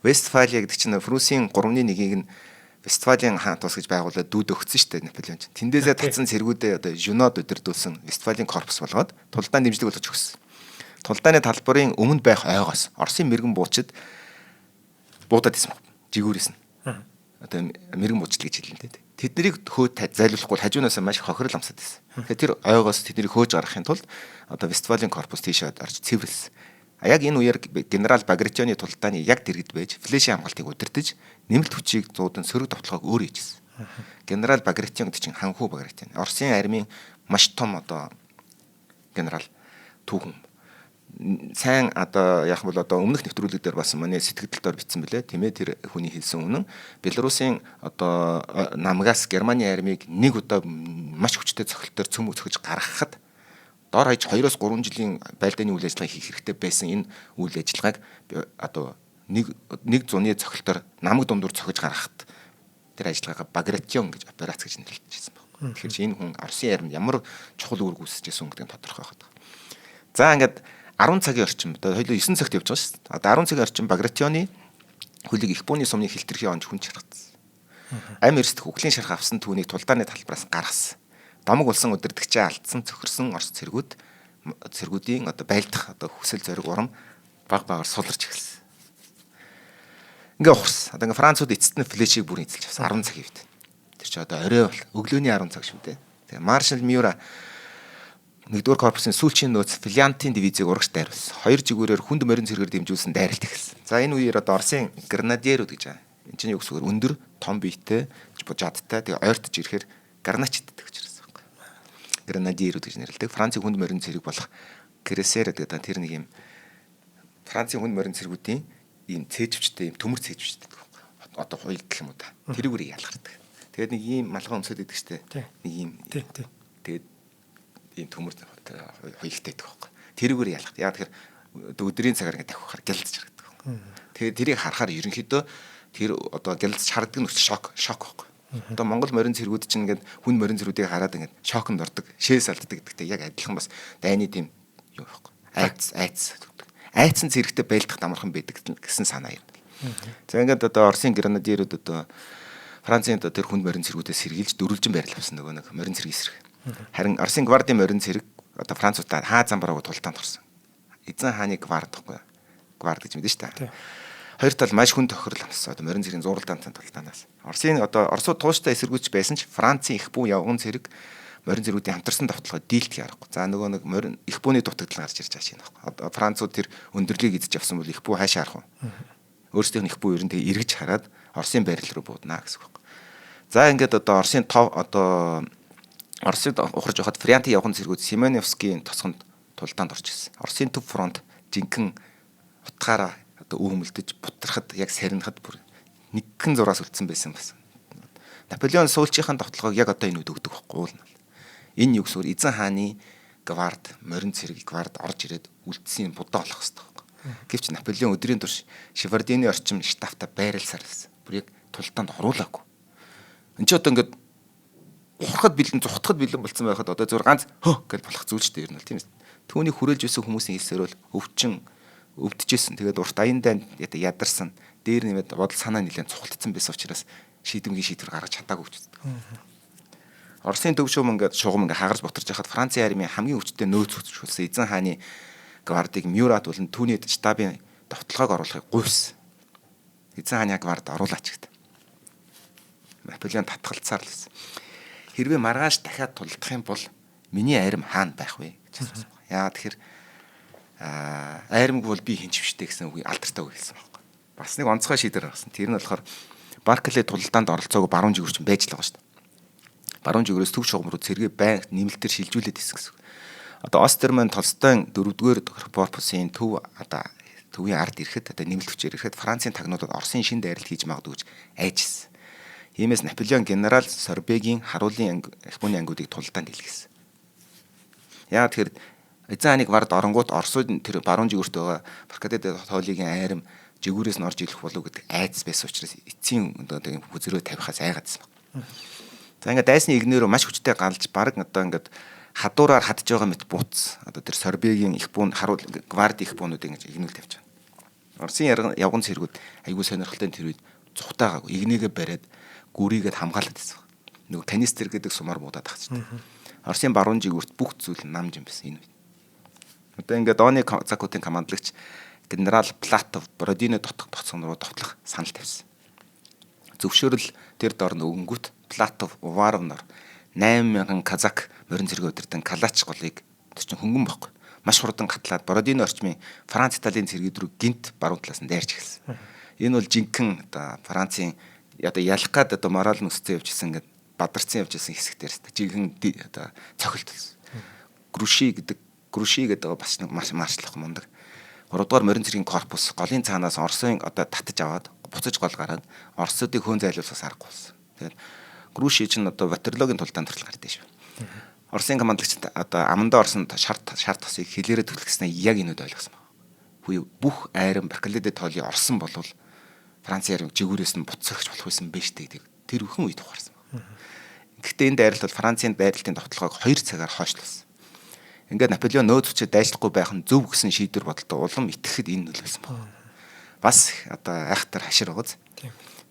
Вестфалия гэдэг чинь Пруссийн 3-1-ийг нь Вестфалийн хаант ус гэж байгуулад дүүд өгсөн шүү дээ Наполеон чинь. Тэндээсээ татсан цэргүүдээ одоо Жинод өдөрдүүлсэн Вестфалийн корпус болгоод тулдаан дэмжлэг болгож өгсөн. Тулдааны талбарын өмнө байх ойгоос Оросын мэрэгэн буучид буудаад исэн баг. Жигүүрээс нь. Одоо мэрэгэн буучил гэж хэлнэ дээ. Тэднийг зайлуулахгүй хажуунаас маш их хохирол амсаад байсан. Тэгэхээр тэр ойгоос тэднийг хөөж гаргахын тулд одоо Вестфалийн корпус тийшээ орж цэвэрлсэн. Яг энэ үеэр генерал Багратионы тулдааны яг дэргэд байж флешийн хамгаалтыг удирдах нэмэлт хүчийг зуудан сөрөг товтлогоог өөр хийжсэн. Генерал Багратион гэдэг чинь ханху Багратион. Оросын армийн маш том одоо генерал түүхэн. Сайн одоо яг бол одоо өмнөх нэвтрүүлэг дээр бас манай сэтгэлдэлээр бичсэн билээ тийм ээ тэр хүний хэлсэн үнэн Белорусын одоо намгаас Германы армийг нэг удаа маш хүчтэй цогцолтоор цөмөг цохиж гаргахад дор хаяж 2-3 жилийн байлдааны үйл ажиллагаа хийх хэрэгтэй байсан энэ үйл ажиллагааг одоо нэг зуны цогцолтоор намаг дундуур цохиж гаргахад тэр ажиллагаагаа Багратион гэж операц гэж нэрлэжсэн байна. Тэгэхээр энэ хүн Оросын армид ямар чухал үүрэг үүсгэжсэн гэдэг нь тодорхой байна. За ингээд 10 цагийн орчим одоо хоёул 9 цагт явж байгаа шүү дээ. Одоо 10 цагийн орчим Багратионы хөлийг их бууны сумны хилтерхий онж хүн чаргацсан. Ам эрсдэх үхлийн шарх авсан түүнийг тулдааны талбараас гаргасан. Домог улсын удирдагчаа алдсан цохирсон Орос цэргүүдийн одоо байлдах одоо хүсэл зориг урам баг багаар суларч эхэлсэн. Ингээ ухарсан. Одоо ингээ Францууд эцэст нь флешийг бүрэн эзэлж авсан 10 цагийн үед. Тэр чи одоо орой бол өглөөний 10 цаг шүү дээ. Тэгээ Маршал Мюра 1-р корпусын сүүлчийн нөөц Флянтийн дивизийг урагш дайруулсан. 2 жигүүрээр хүнд морин цэргээр дэмжүүлсэн дайралт эхэлсэн. За энэ үеэр одоо Оросын гранадиерүүд гэж байгаа. Энд чинь юу гэсгээр өндөр, том биетэй, жадтай тэгээ ойртож ирэхээр граначиддаг гэж ирсэн байхгүй. Гранадиерүүд гэж нэрлэдэг. Францын хүнд морин цэрэг болох Кресер гэдэг тэр нэг юм Францын хүнд морин цэргүүдийн ийм цээжвчтэй ийм төмөр цээжвчтэй байхгүй. Одоо хуйл гэх юм уу та. Тэрүүгээр ялгардаг. Тэгээд нэг ийм малгай өмсөд идэг штэ. Нэг ийм. Тэгээд ийм төмөр хуйлтай байдаг байхгүй. Тэрүүгээр ялгах. Яг тэгэхээр өдрийн цагаар ингэ давхихаар гялдж харагддаг. Тэгээд тэрийг харахаар ерөнхийдөө тэр одоо гялдж харагддаг нь шок байхгүй. Одоо Монгол морин цэргүүд чинь ингээд хүн морин цэргүүдийг хараад ингээд шоконд ордог, шээс алддаг гэдэгтэй яг адилхан бас дайны тийм юу байхгүй. Айцсан цэрэгтэй байлдах амархан байдаг гэсэн санаа юм. За ингээд одоо Оросын гранадиерүүд одоо Францын одоо тэр хүн морин цэргүүдээс сэргийлж дөрвөлжин барил авсан нөгөө нэг морин цэрэг эсрэг. Харин Оросын гвардийн морин цэрэг одоо Француудаа хаа зам бараагүй тултаанд орсон. Эзэн хааны гвард гэхгүй. Гвард гэж мэдэн шүү дээ. Хоёр тал маш хүн тохирол амссан. Одоо морин цэргийн зуралдаантай тултаанаас. Оросын одоо Оросууд тууштай эсэргүүцч байсан ч Францын их бүү явган цэрэг морин цэргүүдийн хамтарсан давталгаа дийлдэх аргагүй. За нөгөө нэг морин их бүүний дутагдал гарч ирж байгаа шинэ байхгүй. Одоо Францууд тэр өндөрлийг эзэж авсан бол их бүү хаашаа харах вэ? Өөрсдийнх нь их бүү ер нь тэгээ эргэж хараад Оросын байрал руу бууднаа гэсэн үг. За ингээд одоо Оросын тов одоо Оросд ухарж явахад Францын явган цэргүүд Семеновскийн тосгонд тулдаанд орж ирсэн. Оросын төв фронт жинхэнэ утгаараа одоо өөмөлдөж бутрахад яг сарнихад бүр нэгэн зураас үлдсэн байсан бас. Наполеон сүүлчийнхэн давталгааг яг одоо энэ үед өгдөг байхгүй юу? Энэ юу гэсээр эзэн хааны гвард, морин цэрэг гвард орж ирээд үлдсэн будаа болох хэрэгтэй байхгүй. Гэвч Наполеон өдрийн турш Шевардины орчим штафта байралсаар байсан. Бүр яг тулдаанд оруулаагүй. Энд чи одоо ингээд ухахад бэлэн зүхтахад бэлэн болцсон байхад одоо зөвөр ганц хөө гэж болох зүйл ч дээ юм л тийм ээ. Түүний хүрээлж байсан хүмүүсийн хэлсээр бол өвчин өвдөжсэн. Тэгээд урт аяндаа ядарсан. Дээр нэмээд бодол санаа нэлээд цухалдсан байсан учраас шийдвэрийн шийдвэр гаргаж чадаагүй гэж байна. Оросын төв шугам ингээд хагарч бутарч яхад Францын армийн хамгийн өвчтөй нөөц хүчүүлсэн эзэн хааны гвардыг Мюрат болон түүний штабын давталгааг оруулахыг гуйсан. Эзэн хааны гвард оруулаач гэдэг. Наполеон татгалцаар л байсан. Хэрвээ маргааш дахиад тулдах юм бол миний айрам хаана байх вэ гэж асуусан. Яа тэгэхээр айрамг бол би хинчвштэй гэсэн үг алдартай үг хэлсэн байхгүй. Бас нэг онцгой шийдвэр гаргасан. Тэр нь болохоор Барклей тулдаанд оролцоогүй баруун жигүүрч байж л байгаа шүү дээ. Баруун жигүүрээс төв шугам руу цэргээ байнга нэмэлтээр шилжүүлээд исэн гэсэн. Одоо Остерман Толстойн 4-р корпусын төв одоо төвийн ард ирэхэд одоо нэмэлт хүчээр ирэхэд Францын тагнуудад Оросын шин дайралт хийж магадгүй гэж айжсэн. Иймээс Наполеон генерал Сорбегийн харуулын Японы ангиудыг тулдаанд илгээсэн. Яа тэгэхээр эзэн хааны гвард оронгууд Оросууд тэр баруун жигүүрт байгаа Баркадет хоолойгийн айрам жигүүрээс нь орж ирэх болов гэдэг айдас байсан учраас эцсийн одоо хүзрөө тавихаас айгаадсан байна. За ингээд дайсны игнэрөө маш хүчтэй галж баг одоо ингээд хадуураар хадж байгаа мэт бууц одоо тэр Сорбегийн их бүүн харуул гвард их бүүнүүдийг ингэж игнүүл тавьж байгаа. Оросын явган цэргүүд айгүй сонирхолтой тэр үед цухтаагааг игнэгээ бариад гүрийгээд хамгаалаад байсан. Нөгөө канистер гэдэг сумаар буудаад тахчихсан. Оросын баруун жигүүрт бүх зүйл намж юм байсан энэ үед. Одоо ингээд Дооны Закутын командлагч генерал Платов Бродино дотох тоцсон руу товтлох санал тавьсан. Зөвшөөрөл тэр дор нөгөнгөт Платов Уваровнор 8000 казак морин цэрэг удирдан Калач голыг тэр чинь хөнгөн байхгүй. маш хурдан гатлаад Бородино орчмын Франц Италийн цэргүүд рүү гинт баруун талаас нь дайрч эхэлсэн. Энэ бол жинхэнэ одоо Францын одоо ялах гад одоо морал нь өсцөө явжсэн ингээд бадарсан явжсэн хэсэгтэр жинхэнэ одоо цохилт болсон. Груши гэдэг бас нэг маршлах мундаг. 3 дугаар морин цэргийн корпус голын цаанаас Оросын одоо татаж аваад буцаж гол гараад Оросуудыг хөөн зайлуулсаас аргагүй болсон. Тэгээд Груши чинь одоо Ватерлоогийн тулдаанд хүртэл гардаг шүү. Оросын командлагч одоо амандаа орсон шарт тосыг хилээрээ төлгөснөө яг энүүд ойлгосон байна. Хүү бүх айран Баркаледе тоолын орсон болвол Францын армийг жигүүрээс нь буцаагч болох байсан байж гэдэг тэр бүхэн үед ухаарсан байна. Гэхдээ энэ дайралт бол Францын дайралтын тогтолгоог 2 цагаар хойшлуулсан. Ингээд Наполеон нөөц хүчээр дайжлахгүй байх нь зөв гэсэн шийдвэр бодолтой улам итгэхэд энэ нөлөөлсөн байна. Бас одоо айхтар хашир байгааз.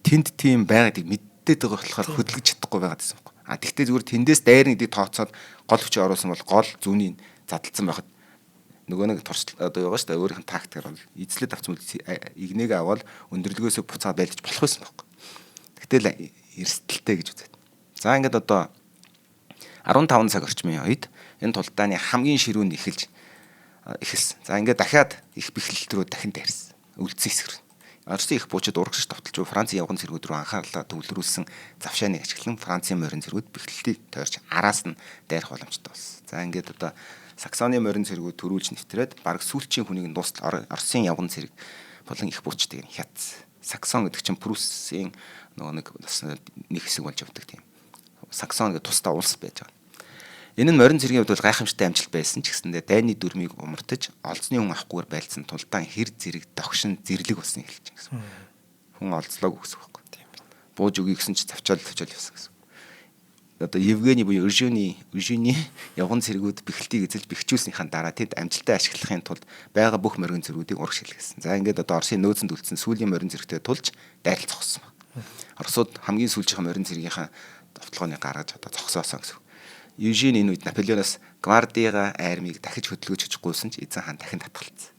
Тэнд тийм байгаадыг мэддэг байгаа болохоор хөдөлгөж чадахгүй байгаад байсан юм. Тэгвэл зүгээр тэндээс дайрнуудыг тооцоод гол хүчээ оруулсан бол гол зүүнийг задалцсан байхад нөгөө нэг туршилт одоо байгаа шүү дээ. Өөрийнх нь тактикаар бол эзлээд авсан игнэгээ аваад өндөрлгөөсөө буцаад байлж болох байсан байхгүй. Тэгтэл эрсдэлтэй гэж үзээд. За ингээд одоо 15 цаг орчмын үед энэ тулдааны хамгийн ширүүнд эхэлсэн. За ингээд дахиад их бэхлэлт рүү дахин дайрсан. Үлдсэн хэсэг рүү. Оросын их буучид урагшиж товтолж Францын явган цэргүүд рүү анхаарлаа төвлөрүүлсэн завшааныг ашиглан Францын морин цэргүүд бэхлэлтийг тойрч араас нь дайрах боломжтой болсон. За ингээд одоо Саксоны морин цэргүүд төрүүлж нэвтрээд бараг сүүлчийн хүнийг нь дуустал Оросын явган цэрэг болон их буучдыг хятц. Саксон гэдэг чинь Пруссийн нөгөө нэг хэсэг болж явдаг тийм. Саксон гэдэг тусдаа улс байж байгаа. Энэ нь морин цэргийн хувьд бол гайхамшигтай амжилт байсан ч гэсэндээ дайны дүрмийг умартаж олзны хүн авахгүйгээр байлцсан тулдаан хэр зэрэг догшин зэрлэг болсныг хэлж байгаа гэсэн. Хүн олзлоог гэсэн үг байхгүй. Бууж өгье гэсэн чи завчаал явсан гэсэн. Одоо Евгений буюу Ержүний явган цэргүүд бэхлэлтийг эзэлж бэхжүүлснийхаа дараа тэд амжилтаа ашиглахын тулд байгаа бүх морин цэргүүдийг урагш хэлгэсэн. За ингээд одоо Оросын нөөцөнд үлдсэн сүүлийн морин цэрэгтэй тулж дайрал зогссон. Оросууд хамгийн сүүлчийн морин цэргийнхаа довтлогооныг гаргаж одоо зогсоосон гэсэн. Южин энэ үед Наполеоноос гвардиага армийг дахиж хөдөлгөөж чадахгүйсэн ч эзэн хаан дахин татгалцсан.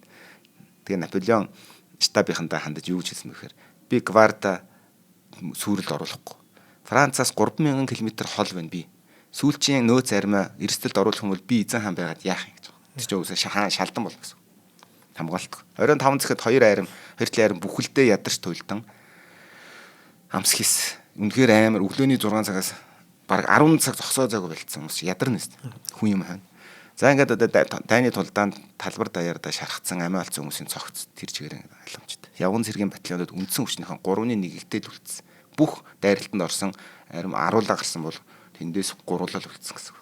Тэгээ Наполеон штабынхандаа хандаж юу гэж хэлсэн бэхээр би гварда сүрэлд оруулахгүй. Францаас 3000 км хол байна би. Сүүлчийн нөөц армиа эрсдэлд оруулах юм бол би эзэн хаан байгаад яах юм гэж байна. Тэг чи үсээ хаан шалдан болно гэсэн. Хамгаалт. 25 цагт хоёр талын арим бүхэлдээ ядарч туйлдан амс хис. Үнэхээр амар өглөөний 6 цагаас бараг 10 цаг зогсоо заагүй болцсон хүмүүс ядарна шүү дээ. Хүн юм хаана. За ингээд одоо дайны тулдаанд талбар даяараа шархацсан амиа алдсан хүмүүсийн цогц тэр чигээр ойлгомжтой. Явган цэргийн батальонууд үндсэн хүчнийхэн 3-ны 1-тэй үлдсэн. Бүх дайралтанд орсон арим аруулаа гарсан бол тэндээс гуруулал үлдсэн гэсэн.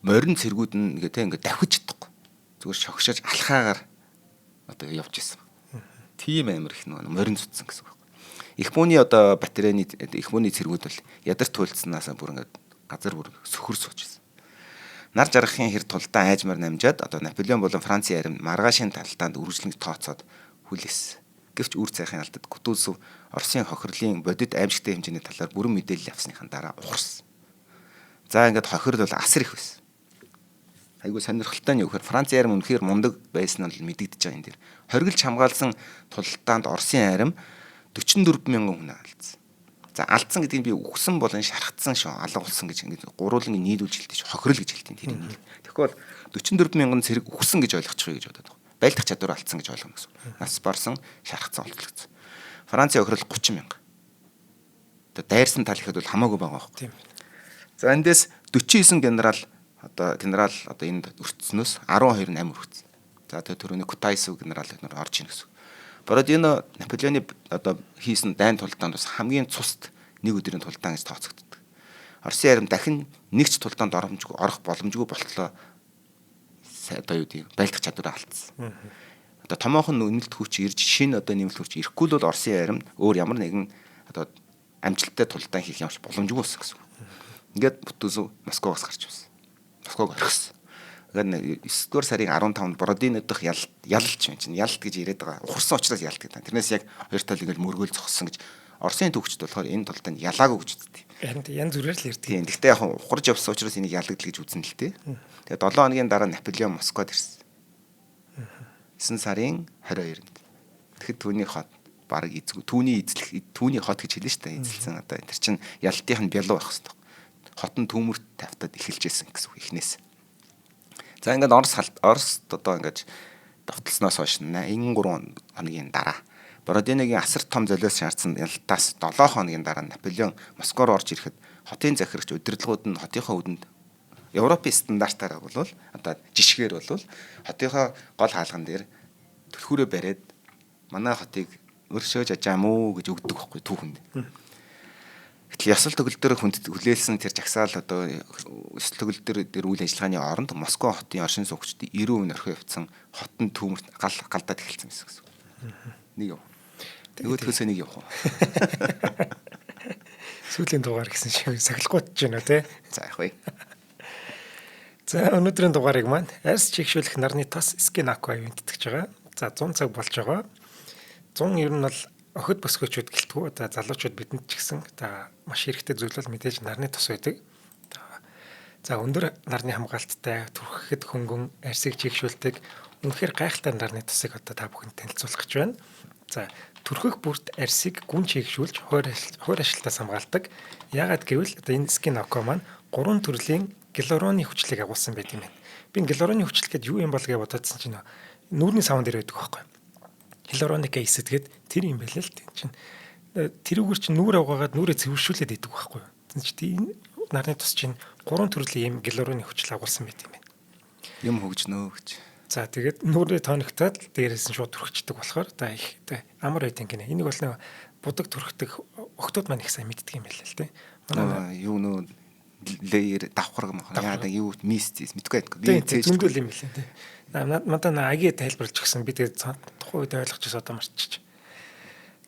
Морин цэргүүд нь ингээд давхиж чадахгүй. Зүгээр шогшож алхаагаар одоо явж исэн. Тийм амир их морин зүтсэн гэсэн. Их бууны одоо батарейны их бууны цэргүүд бол ядарч туйлдсанаас бүр ингээд газар бүр сөхөр суужсэн. Нар жаргахын хэр тулдаан айжмаар намжаад одоо Наполеон болон Францын арим маргаашийн талдаанд үргэлжлэн тооцоод хүлээсэн. Гэвч үр цайхын алдад Кутузов Оросын хохирлын бодит аимшигтай хэмжээний талаар бүрэн мэдээлэл авсныхаа дараа ухарсан. За ингээд хохирол бол асар их байсан. Айгуу сонирхолтой нь юу гэхээр Францын арим үнэхээр мундаг байсан нь мэдэгдэж байгаа юм дээр. Хоригдж хамгаалсан тулдаанд Оросын арим 44,000 хүн алдсан. За алдсан гэдгийг би үхсэн болон шархацсан шүү. Алга болсон гэж ингэж гурвуулын нийлүүлж хэлдэг шүү. Хохирол гэж хэлдэг тэр юм. Тэгэхгүй бол 44,000 цэрэг үхсэн гэж ойлгочих гэж бодоод байна. Байлдах чадвар алдсан гэж ойлгоно гэсэн. Нас барсан, шархацсан олдлогдсон. Францын хохирол 30,000. Тэгээ дайрсан тал ихэд бол хамаагүй байгаа байхгүй. За эндээс 49 генерал энд өртснөөс 12 нь амир өртсөн. За тэгээ түрүүний Кутайсов генерал орж ийн гэсэн. Бородино Наполеоны одоо хийсэн дайн тулдаанд бас хамгийн цуст нэг өдрийн тулдаан гэж тооцогддог. Оросын арим дахин нэгч тулдаанд орох боломжгүй болтлоо. Одоо юу гэдэг байлдах чадвараа алдсан. Одоо томоохон үнэлт хүч ирж шинэ одоо нэмэлт хүч ирэхгүй л бол Оросын арим өөр ямар нэгэн одоо амжилттай тулдаан хийх юмш боломжгүй болсон гэсэн. Ингээд Бутузов Москвоос гарч ирсэн. Москвог орхисон. 9-р сарын 15-нд Бородино дах ялалч юм чинь ялалт гэж яриад байгаа. Ухарсан учраас ялалт гэдэг. Тэрнээс яг хоёр тал ингээл мөргөөл зогссон гэж Оросын төвчд болохоор энэ тулдаанд ялаагүй гэж үздэг. Харин янз бүрээр л ярьдаг. Тийм. Гэхдээ яг ухарж явсан учраас энийг ялагдал гэж үзнэ л дээ. Тэгээд 7 хоногийн дараа Наполеон Москвад ирсэн. 9 сарын 22-нд. Тэгэхэд түүний хот баг түүний хот гэж хэлнэ шүү дээ. Эзэлсэн одоо энэ чинь ялалтын бялуу байх хэвээр. Хотон төмөрт тавтаад эхэлж ирсэн гэсэн үг ихнээс. За ингээд Оросд одоо ингээд довтлсноос хойш 83 хоногийн дараа Бородиногийн асар том золиос шаардсан ялтаас 7 хоногийн дараа Наполеон Москвоор орж ирэхэд хотын захирагч удирдлагууд нь хотынхоо үдэнд Европын стандартаар бол одоо жишгээр бол хотынхоо гол хаалган дээр түлхүүрээ бариад манай хотыг өршөөж ажаамуу гэж өгдөг байхгүй түүхэнд. Гэтэл ёсол төгөлдөр хүлээлсэн тэр жагсаал одоо ёсол төгөлдөр дээр үйл ажиллагааны оронд Москва хотын оршин суугчдын 90% орхио явцсан хотын түүмэрт галдаад эхэлсэн гэсэн үг. Нэг юу. Нөгөөдхөөсөө нэг явах уу. Сүүлийн дугаар гэсэн шиг сахилгуутж байна уу те. За яг бай. За өнөөдрийн дугаарыг маань арьс чигшүүлэх нарны тос Скинако аюун тэтгэж байгаа. За 100 цаг болж байгаа. 100 ер нь бол охид босгочуд гэлтгүү. За залуучууд бидэнд ч гэсэн маш хэрэгтэй зүйл бол мэдээж нарны тос байдаг. За өндөр нарны хамгаалттай түрхэхэд хөнгөн арьсыг чигшүүлдэг үнэхээр гайхалтай нарны тосыг одоо та бүхэнд танилцуулах гэж байна. За түрхэх бүрт арьсыг гүн чигшүүлж хойр ашиглалтаас хамгаалдаг. Яагаад гэвэл одоо энэ Скинако маань 3 төрлийн гиалуроны хүчлийг агуулсан байт юм байна. Би гиалуроны хүчил гэдэг юу юм бол гэж бодоодсэн чинь нүүрний савн дээр байдаг байхгүй. Гиалуроник acid гэдэг тэр юм байлаа л тийм чинь. Тэрүүгээр чинь нүүр авгаагаад нүрээ цэвэршүүлээд идэг байхгүй. Тийм энэ нарны тус чинь 3 төрлийн юм гиалуроны хүчил агуулсан байт юм байна. Юм хөгжнөө гэж. За тэгээд нүрээ тоногтоод дээрээс нь шууд түрхчихдэг болохоор их амар байт гинэ. Энийг бол нэг будаг түрхдэг охтууд маань их сайн мэддэг юм байлаа л тийм. Манай юу нөө леер давхар юм аа. Яадаг юу мистис мэдгүй байдаг. Би зөндөл юм билээ тийм. Надаа аги тайлбарлаж өгсөн. Би тэгээд тухайн үед ойлгож одоо марччих.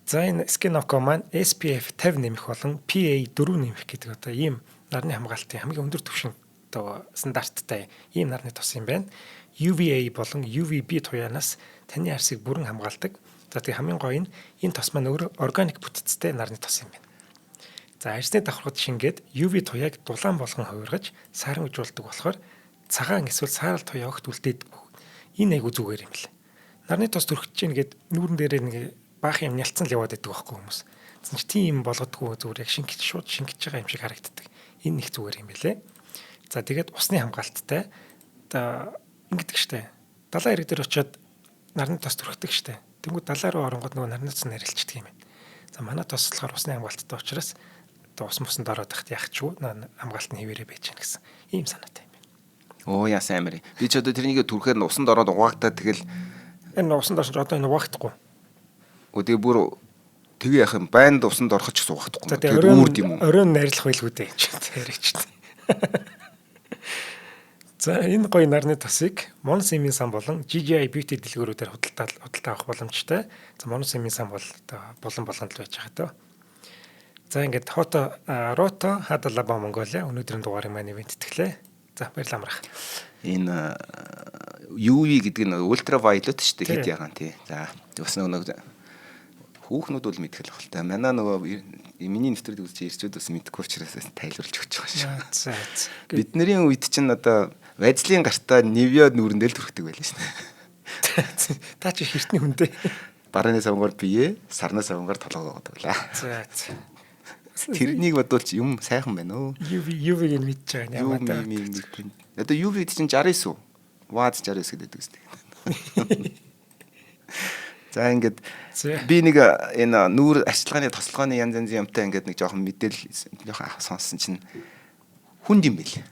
За энэ Скинако маань SPF 50 нэмэх болон PA 4 нэмэх гэдэг одоо ийм нарны хамгаалтын хамгийн өндөр түвшин одоо стандарттай ийм нарны тос юм байна. UVA болон UVB туяанаас таны арьсыг бүрэн хамгаалдаг. За тэг хамгийн гоё нь энэ тос маань өөр органик бүтэцтэй нарны тос юм байна. За арьсны давхаргад шингээд UV туяаг дулаан болгон хувиргаж саарангуйжуулдаг болохоор цагаан эсвэл саарал туяа огт үлдээдэг. Энэ айгу зүгээр юм лээ. Нарны тос төрөгдөж гин гээд нүүрэн дээрээ нэг баах юм нялцсан л яваад байдаг байхгүй хүмүүс. Тэгсэн чи тийм болгодгүй зүгээр яг шууд шингэж байгаа юм шиг харагддаг. Энэ их зүгээр юм лээ. За тэгээд усны хамгаалттай одоо ингэдэг штэ. Далайн ирэг дээр очиод нарны тос төрөгдөг штэ. Тэнгүүд далайн руу оронгод нөгөө нарны тос нэрэлчдэг юм байна. За манай тос болохоор усны хамгаалттай учраас одоо ус мусанд ороод тахт яах ч юу хамгаалт нь хэвээрээ байж гэнэ гэсэн ийм санаатай юм байна. Оо яа сайн мэри. Би ч одоо тэрнийг түрхээр нь усанд ороод угаагдаа тэгэл энэ усанд орсон одоо энэ угаагдахгүй. Тэгээ бүр тэгээ яах юм байнд усанд орох ч гэсэн угаагдахгүй. Тэгээд үүрд юм уу? Оройн найрлах байлгүй дээ ч яриач. За энэ гоё нарны тосыг Монс эмийн сан болон GGI Beauty дэлгүүрүүдээр худалдаа авах боломжтой. За Монс эмийн сан бол одоо болон болгонд л байж байгаа даа. За ингээд Рото Хадалаба Монголиа өнөөдрийн дугаарыг маань ивент тэтгэлээ. За баярлалаа амрах. Энэ UV гэдэг нь ультравайолет шүү дээ хэд ягаан тий. За бас нэг хүүхнүүд бол мэдгэл баг л та. Манай нөгөө миний нэвтрүүлэг үзэж ирчүүд бас мэдгүй учраас тайлбарлаж өгч байгаа шүү. За. Бидний үед чинь одоо вазлин гартаа Nivea нүүрэндээ л түрхдэг байлаа шүү. Та чи хертний хүнтэй. Барааны савгаар бие, сарны савгаар толгоо годог лаа. За. Тэрнийг бодвол ч юм сайхан байна өө. UV-г нь мэдж байгаа юм аа. Одоо UV чинь 69 үү? Ваз 69 гэдэг үстэй. За ингээд би нэг энэ нүүр арчилгааны тослогооны янз янзын юмтай ингээд нэг жоохон мэдээлэл жоохон сонссон чинь хүнд юм бэл.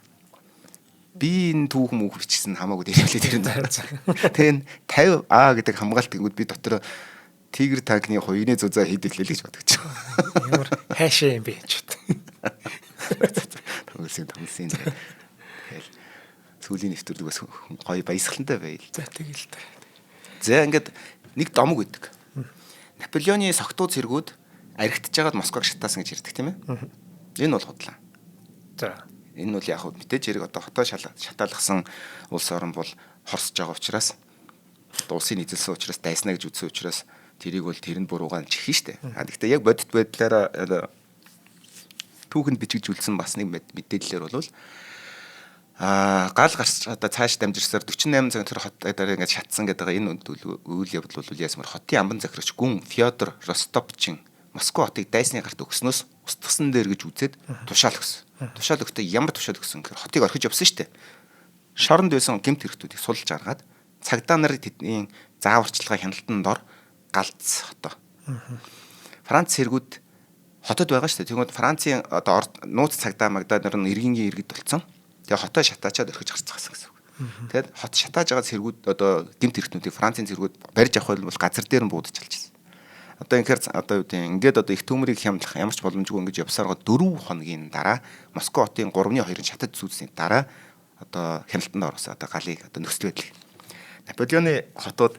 Би энэ түүх мөнх бичсэн хамаагүй дээрвлээ тэр нь. Тэгээ 50А гэдэг хамгаалт гэнгүүт би дотор тигр танкны хоёрын зузаа хийдэлээ гэж бодож байгаа. Ямар хайшаа юм бэ ч гэсэн. Тэгэл сүүлийн нэвтрүүлэг бас гоё баясгалантай байл. За тэгэл та. За ингээд нэг домог өгдөг. Наполеоны согтуу цэргүүд аригтж байгаад Москваг шатаасан гэж ярьдаг тийм ээ. Энэ бол худлаа. За. Энэ бол яг хөө мэдээж хэрэг одоо хотоо шатаалгасан улс орн бол хорсож байгаа учраас улсын нийцэлсэн учраас дайснаа гэж үзсэн учраас тэрийг бол тэрэнд буруугаан чихэн штэ. Гэхдээ яг бодит байдлаараа түүхэнд бичигдүүлсэн бас нэг мэдээллээр бол гал гарч одоо цааш дамжирсаар 48 цаг тэр хот дээр ингээд шатсан гэдэг энэ үйл явдал бол ясмар хотын амбан захирагч гүн Фёдор Ростопчин Москва хотыг дайсны гарт өгснөөс устгасан дээр гэж үзээд тушаал өгсөн. Тушаал өгтөө ямар тушаал өгсөн гэхээр хотыг орхиж явсан штэ. шоронд байсан гэмт хэрэгтүүдийг сулж гаргаад цагдаа нар тэдний зааварчилгаа хяналтанд дор галц хотоо. Франц цэргүүд хотод байгаа шүү дээ. Тэгвэл Францын одоо нууц цагдаа магдаа нар нь иргэнгийн иргэд болцсон. Тэгээ хотоо шатаачаад орхиж гарцгаасан гэсэн үг. Тэгээд хот шатааж байгаа цэргүүд одоо гэмт хэрэгтнүүдийг Францын цэргүүд барьж авах бол газар дээр нь буудаж алчихсан. Одоо инхээр одоо юу гэдэг ингээд одоо их төмрийг хямлах ямар ч боломжгүй ингэж явсараа 4 хоногийн дараа Москва хотын 3-2-ын шатаж зүүсний дараа одоо хяналтанд орсон одоо галыг одоо нөхцөл байдал. Наполеоны хотоо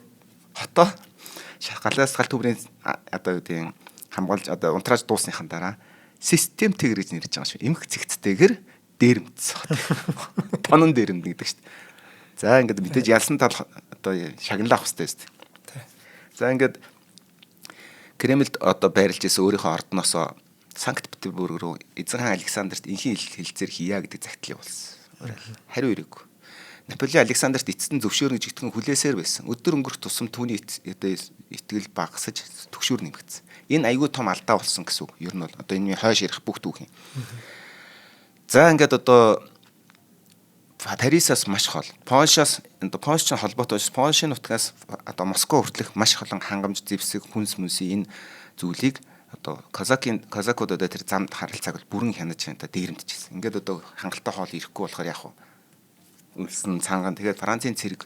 галаас гал төмрийн одоо юу гэдэг хамгаалж одоо унтрааж дуусныхан дараа системтэй гэж нэрлэж байгаа шүү. Эмх цэгцтэйгэр дээрэмц хот. Тонон дээрэмд гэдэг шүү. За ингээд мэдээж ялсан тал одоо шагналах хэрэгтэй шүү. За ингээд Кремльд одоо байрлаж исэн өөрийнхөө ордноосоо Санкт Петербург руу эзэн хаан Александрт инхийн хэлэлцээр хийя гэдэг загтлыг болсон. Хариу ирээгүй. Наполеон Александрт эцэстэн зөвшөөрнө гэж итгэн хүлээсээр байсан. Өдөр өнгөрөх тусам түүний итгэл багасаж түгшүүр нэмэгдсэн. Энэ айгүй том алдаа болсон гэсэн үг. Ер нь бол одоо энэ хойш ярих бүх түүх юм. За ингээд одоо Парисаас маш хол. Польшоос холбоотой Польшийн нутгаас одоо Москва хүртэлх маш олон хангамж зэвсэг хүнс мүнсийн энэ зүйлийг одоо казакууд одоо тэр замд харилцааг бол бүрэн хянаж одоо дээрэмдчихсэн. Ингээд одоо хангалттай хоол ирэхгүй болохоор яг үлсэн цаанган тэгээд Францын цэрэг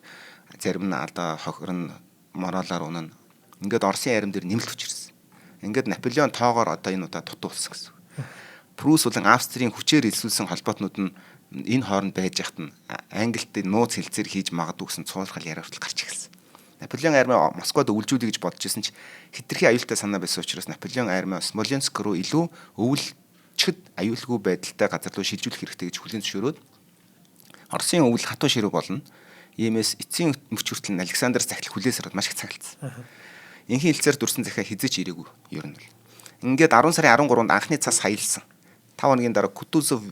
зарим нь одоо хохирн моралаар унана. Ингээд Оросын айрам дээр нэмэлт хүчирсэн. Ингээд Наполеон тоогоор одоо энэ удаа дутуулсан гэсэн. Прус болон Австрийн хүчээр илсүүлсэн холбоотнууд нь энэ хооронд байж яхад нь Англид нууц хэлцээр хийж магадгүй гэсэн цуурхал яриа хүртэл гарч ирсэн. Наполеон армиа Москвад өвлжүүлэх гэж бодож исэн ч хитрхи аюултай санаа байсан учраас Наполеон армиа Смоленск руу илүү өвлчд аюулгүй байдалтай газар руу шилжүүлэх хэрэгтэй гэж хүлээн зөвшөөрөөд Оросын өвл хатуу ширэг болно. Иймээс эцсийн мөч хүртэл Александр захил хүлээсээр маш их цагалцсан. Инхийн хэлцээр дүрсэн захиа хизээч ирээгүй ер нь бол. Ингээд 10 сарын 13-нд анхны цас хаялсан. 5 хоногийн дараа Кутузов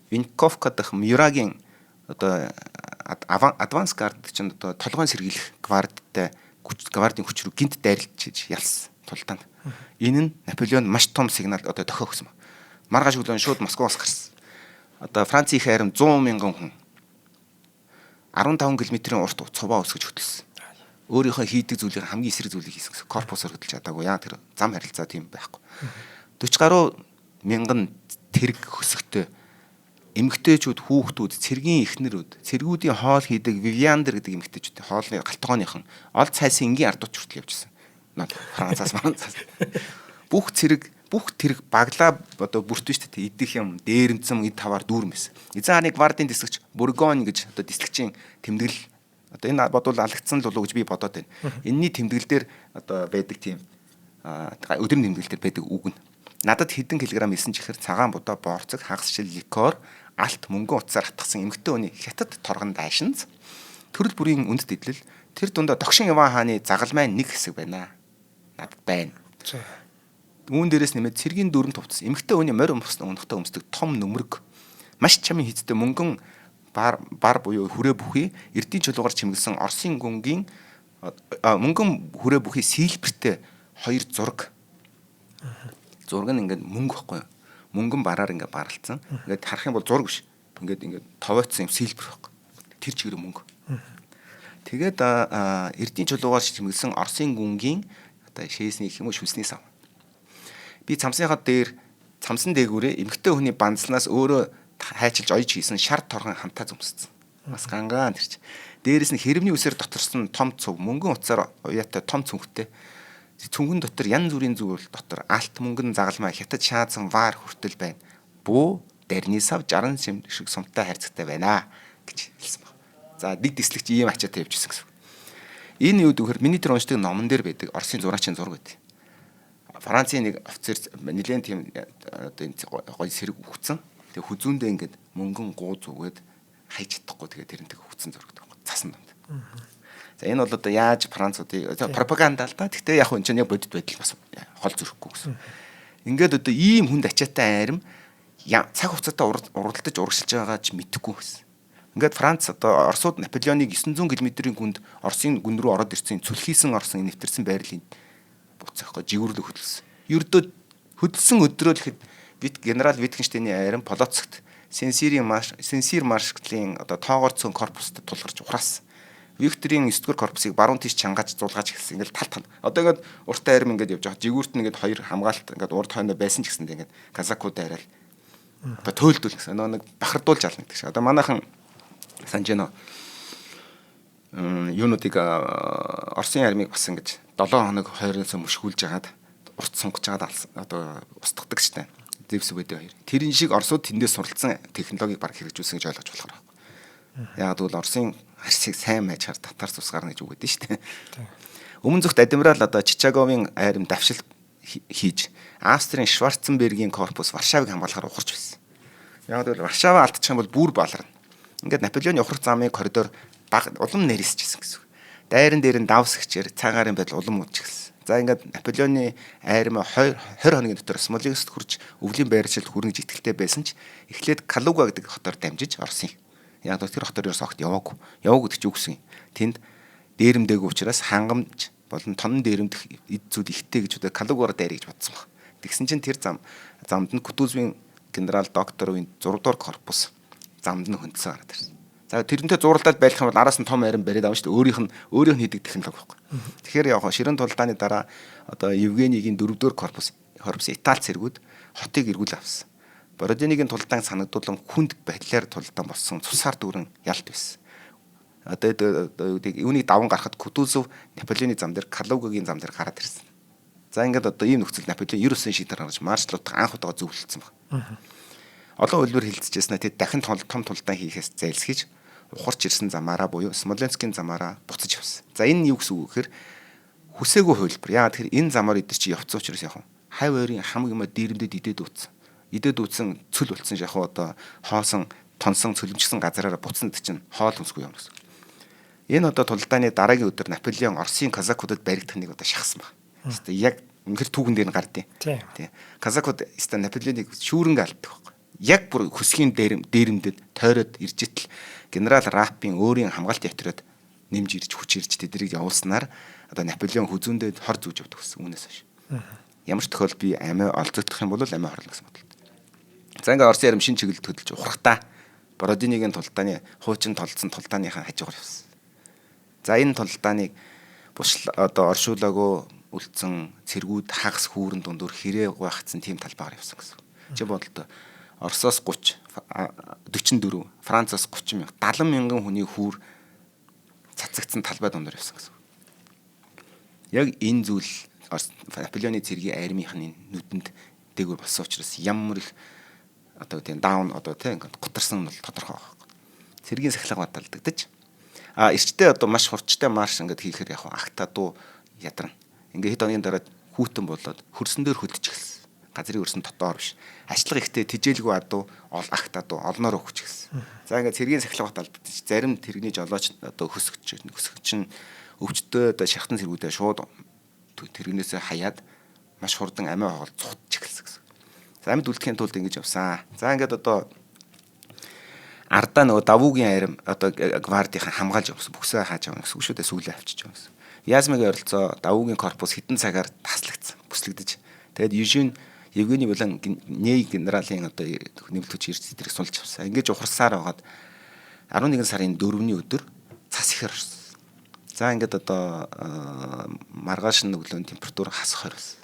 Винковка дах Мюрагийн одоо адванс гард чинь одоо толгойн сэргийлэх гвардийн хүч рүү гинт дайрлж ялсан тултанд. Энэ нь Наполеон маш том сигнал одоо тохиогсон. Маргааш өглөө шууд Москваас гарсан. Одоо Францын их айрам 100 мянган хүн 15 км-ийн урт цуваа өсгөж хөтлсөн. Өөрийнхөө хийдэг зүйлийг хамгийн эсрэг зүйлийг хийсэн гэсэн. Корпусоор хөдөлж чадаагүй. Яа тэр зам харилцаа тийм байхгүй. 40 гаруй мянган тэрэг хөсөгтэй эмэгтэйчүүд, хүүхдүүд, цэргийн эхнэрүүд, цэргүүдийн хоол хийдэг Вивиандер гэдэг эмэгтэйчүүд хоолны галтгооныхан олд цайсан энгийн ардууч хүртэл явжсэн. Францаас. Бүх тэрэг баглаа одоо бүртэн шүү дээ. Идэх юм, дээрэмцэн эд таваар дүүрмэс. Эзэн хааны гвардийн дисгч Бургон гэж одоо дисгчийн тэмдэглэл одоо энэ бодвол алагдсан л болов гэж би бодоод байна. Энийний тэмдэглэл дээр одоо байдаг тийм өдрийн тэмдэглэл дээр байдаг үг нь. Надад хэдэн килограмм исэн чихэр цагаан будаа борцог хагасшил ликор алт мөнгөн утсаар хатгсан эмэгтэй хүний хятад торгон дайшинз төрөл бүрийн үндэт идэл тэр дундаа догшин Иван хааны загалмайн нэг хэсэг байна. Надад байна. Үүн дээрээс нэмээд цэргийн дөрөнд тувцсан эмэгтэй хүний морь унахтай өмсдөг том нөмрөг маш чамын хийцтэй мөнгөн бар буюу хүрээ бүхий эрдийн чулуугаар чимгэлсэн Оросын гүнгийн мөнгөн хүрээ бүхий сийлбэртэй хоёр зураг. Зураг нь ингээд мөнгө байхгүй юу? Мөнгөн бараар ингээд баралцсан. Ингээд харах юм бол зураг биш. Ингээд товойтсон юм сийлбэр байхгүй. Тэр чигээр мөнгө. Тэгээд эрдийн чулуугаар чимгэлсэн Оросын гүнгийн одоо шээсний гэх юм уу шүлсний сав. Би цамсныхаа дээр цамсан дээгүүрээ эмэгтэй хүний банзлнаас өөрөө хайчилж оёж хийсэн шар торгон хамтаа зүмссэн. Бас гангаан тэрч. Дээрээс нь хэрвний үсээр доторсон том цуг мөнгөн утсаар уяатай том цүнхтэй. Цүнхэн дотор янз бүрийн зүйл дотор алт мөнгөн загалмай хятад шаазсан ваар хүртэл байна. Бүү дарны сав 60 шиг сумтай харьцагтай байна гэж хэлсэн баг. За нэг дислэгч ийм ачаатай явж ирсэн гэсэн. Энэ юу гэхээр миний тэр уншдаг номон дээр байдаг Оросын зураачийн зураг байдаг. Францын нэг офицер нэлээд тийм одоо гоё сэрэг өгцөн. Тэгээ хүзүүндээ ингээд мөнгөн гуу зүгээд хайж чадахгүй тэгээ тэрнтэй өгцөн зураг гэдэг. Цасан донд. За энэ бол одоо яаж Француудыг пропаганда л да. Гэхдээ яг энэ чинь яг бодит байдал бас хол зөрөхгүй гэсэн. Ингээд одоо ийм хүнд ачаатай айрам цаг хугацаатай уралдаж урагшилж байгаа ч мэдэхгүй гэсэн. Ингээд Франц одоо Оросууд Наполеоныг 900 км-ийн гүнд Оросын гүн рүү ороод ирсэн цүлхийсэн Оросын нэвтэрсэн байрлалын буцаахгүй жигүүрлэг хөдөлсөн. Ердөө хөдөлсөн өдрөө л ихэд генерал Виткенштейний айрам Полоцкт Сенсир маршрутын одоо тоогоор цөөн корпусд тулгарч ухраас. Викторийн 9-р корпусыг баруун тийш чангааж зулгааж эхэлсэн. Ингээл тал. Одоо ингээд уртаа арим ингээд явж байгаа. Жигүүрт нь ингээд хоёр хамгаалт ингээд урд хойно байсан ч гэсэндээ ингээд казакууд арай л одоо төөлдөл гэсэн. Нэг бахардуулж ална гэдэг шиг. Одоо манайхан санаж байна. Юунуудыг Оросын армийг бас ингэж 7 хоног 20-оос мөшгүүлж жагаад урт сунгаж жагаад одоо устгадаг штэ. Зевс үедээ хоёр. Тэрэн шиг Оросууд тэндээс суралцсан технологиг баг хэрэгжүүлсэн гэж ойлгож болохоор байна. Яг тэгвэл Оросын арсыг сайн байж хар татар цус гарна гэж үгээд штэ. Өмнө зүгт адмирал одоо Чичаговын айрам давшил хийж Австрийн Шварценбергийн корпус Варшавыг хамгаалахаар ухарч байсан. Яг тэгвэл Варшава алдчих юм бол бүр баларна. Ингээд Наполеоны ухрах замын коридор улам нэрсчихсэн гэсэн. Дайран дээр нь давс гिचээр цагаарын байдал улам удчихсан. За ингээд Наполеоны айрам 20 хоногийн дотор Смоленскт хурж өвлийн байршилд хүрнэж итгэлтэй байсан ч эхлээд Калуга гэдэг хотоор дамжиж Оросын. Яг тэр хотоор ерөөс огт яваагүй. Яваагүй гэж үгсэн. Тэнд дээрэмдээгүй учраас хангамж болон тонн дээрэмдэх эд зүйл ихтэй гэж удаа Калугаар дайрах гэж бодсон баг. Тэгсэн чинь тэр замд нь Кутузовын генерал докторын 6 дугаар корпус замд нь хөндсөн гараад ирсэн. За тэрнтэй зурлаад байлах юм бол араас нь том айран бариад авна шүү дээ. Өөрийнх нь хийдэг технологи байхгүй. Тэгэхээр яг ширэн тулдааны дараа одоо Евгенигийн 4 дугаар корпус Итали цэргүүд хотыг эргүүл авсан. Бородиныгийн тулдаан санагдуулан хүнд байдлаар тулдаан болсон цусаар дүүрэн ялт байсан. Одоо үүнийг даван гарахад Кутузов Наполеоны зам дээр Калугагийн зам дээр гараад ирсэн. За ингээд одоо ийм нөхцөл Наполеон 9-ын шийдвэр гаргаж маршлуудах анх удаага зөвлөлдсөн баг. Олон хөлбөр хилцэжсэн тэд дахин том тулдаан хийхээс зайлсхийж ухарч ирсэн замаараа буюу Смоленскийн замаараа буцаж явсан. За энэ юу гэсэн үг гэхээр хүсээгүй хөлбөр. Яагаад тэгэхээр энэ замаар идэр чи явцсан учраас яг хав ойрын хамаг юм дээрэмдэд идээд үүсэн. Идээд үүсэн цөл болцсон яг одоо хоосон тонсон цөлмжсөн газараараа буцсан гэдэг чинь хоол хүнсгүй юм гэсэн. Энэ одоо тулдааны дараагийн өдөр Наполеон Оросын казакуудад баригдахныг одоо шахсан баг. Хэвээ яг үнэхэр түүхэн дээр нь гардыг. Тий. Казакууд хэвээ Наполеоныг шүүрэнгээ алддаг баг. Яг бүр хөсгийн дээрэмдэд тойроод ирж итэл генерал Раппин өөрийн хамгаалт ятраад нэмж ирж хүч ирж тэдрийг явуулснаар одоо Наполеон хүзүүндээ хор зүүж явдаг гэсэн үнээс хойш. Ямар ч тохиол би амиа олзогдох юм бол амиа хорлно гэсэн бодлоо. За ингээ Оросын ярим шин чиглэл төдөлж ухрахтаа Бородиныгийн тулдааны хуучин толцсон тулдааныхаа хажуугаар явсан. За энэ тулдааныг одоо оршуулаагүй үлдсэн цэргүүд хагас хүүрэн дундуур хэрэг байхцсан тийм талбайгаар явсан гэсэн. Чи бодлоо Оросоос 30, 44, Францаас 30 мянга, 70 мянган хүний хүүр цацагдсан талбай дундуур явсан гэсэн. Яг энэ зүйл Наполеоны цэргийн армийн нүдэнд дээгүүр болсон учраас ямар их одоо тийм даун одоо тийм готарсан нь бол тодорхой байна. Цэргийн сахилга бадалдагдаж эрчтэй одоо маш хурцтай марш ингээд хийхээр яг агта дуу ядарна. Ингээд хэд хоногийн дараа хүүтэн болоод хөрсөн дээр хөдөлж эхэлсэн. Газрын хөрсөн дотоор биш. Ачлага ихтэй тижээлгүй адуу агта дуу олноор өгч эхэлсэн. За ингээд цэргийн сахилга бадалдагдаж зарим тэрэгний жолооч одоо хөсгөгч нь өвчтөд шахтан цэргүүдээ шууд тэрэгнээсээ хаяад маш хурдан амиа хоол цутж эхэлсэн гэсэн. За амьд үлдэхийн тулд ингэж явсан. За ингээд одоо ардаа нөгөө давуугийн арим одоо гвардийн хамгаалж явсан бүксээ хааж явна гэсэн үг шүү дээ, сүүлээ авчиж явна гэсэн. Язмигийн ойролцоо давуугийн корпус хэдэн цагаар таслагдсан, бүслэгдэж. Тэгээд Евгений болон Ней генералын одоо нэмэлт хүч ирж тэрийг сулж авсан. Ингэж ухарсаар байгаад 11 сарын 4-ний өдөр цас ихэр орсон. За ингээд одоо маргааш нүглөөний температур хасах хорьсон.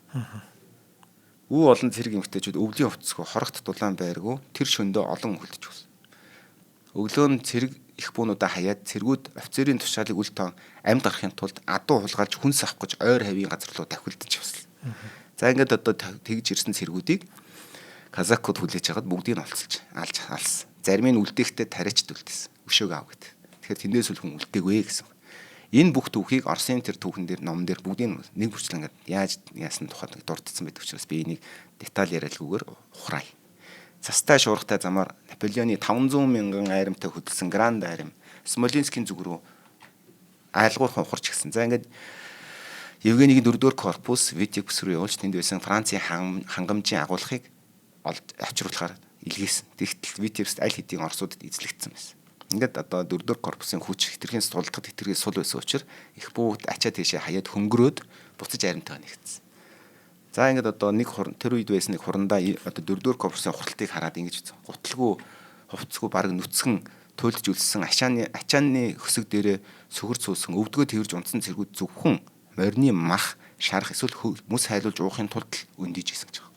Үу олон цэрэг эмэгтэйчүүд өвлийн хувцсгүй хорогт дулаан байргүй тэр шөндөө олон хөлдөж өгсөн. Өглөө нь цэрэг их буунуудаа хаяад цэргүүд офицерын тушаалыг үл тоон амьд гарахын тулд адуу хулгайлж хүнс авах гэж ойр хавийн газар руу давхилдаж явсан. За ингээд одоо тэгж ирсэн цэргүүдийг казакууд хүлээж аваад бүгдийг нь олцолж алсан. Зарим нь үлдээхдээ тариачд үлдээсэн. Өшөөг аав гэд. Тэгэхээр тэндээс үлхэн үлдээгвэ гэсэн. Энэ бүх түүхийг Оросын тэр түүхэн дээр номон дээр бүгдийг нэг бүрчлэн ингээд яаж яасан тухайд дурдсан байдаг учраас би энийг деталь яриалгүйгээр ухраая. Цастай шуургатай замаар Наполеоны 500 мянган айрамтай хөдөлсөн Гранд айрам Смоленскийн зүг рүү айлгуурхан ухарч гисэн. За ингээд Евгенигийн 4-р корпус Витебск рүү явуулж тэнд байсан Францын хангамжийн агуулгыг авчруулахаар илгээсэн. Тэгтэл Витебск аль хэдийн Оросуудад эзлэгдсэн байсан. Ингээд одоо 4-р корпусын хүч хэтэрхийн сулдахад хэтэрхий сул байсан учраас их бүгд ачаа тийшээ хаяад хөнгөрөөд буцаж аримтайгаа нэгтсэн. За ингээд одоо тэр үед байсан нэг хурандаа одоо 4-р корпусын хуралтыг хараад ингэж гуталгүй хувцсгүй баг нүцгэн туйлдж үлссэн ачааны хөсөг дээрээ сөхөр цуусан өвдгөө тэрж унтсан цэргүүд зөвхөн морины мах шарах эсвэл мөс хайлуулж уухын тулд өндийж исэн гэж байна.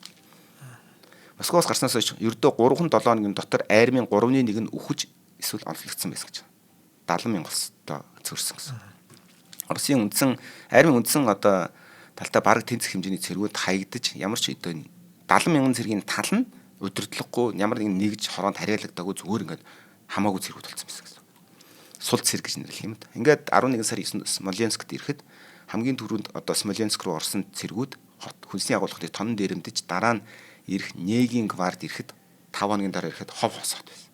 Москвоос гарснаас хойш ердөө 3-7 хоногийн дотор айрмын 3/1 нь үхэж эсвэл онцлогдсон байсан гэж байна. 70,000 улстай цөрсөн гэсэн. Оросын айрмын үндсэн одоо талтай бараг тэнцэх хэмжээний цэргүүд хаягдаж ямар ч одоо 70,000 цэргийн тал нь удирдлаггүй ямар нэгж хороонд хариалагдаагүй зүгээр ингээд хамаагүй цэргүүд болсон байсан гэсэн. Сул цэрэг гэж нэрлэх юм да. Ингээд 11 сарын 9-нд Смоленскт ирэхэд хамгийн түрүүнд одоо Смоленск руу орсон цэргүүд хүнсний агуулгын тонн дээрэмдэж дараа нь ирэх Негийн гвард ирэхэд 5 хоногийн дараа ирэхэд хов хосоод байсан.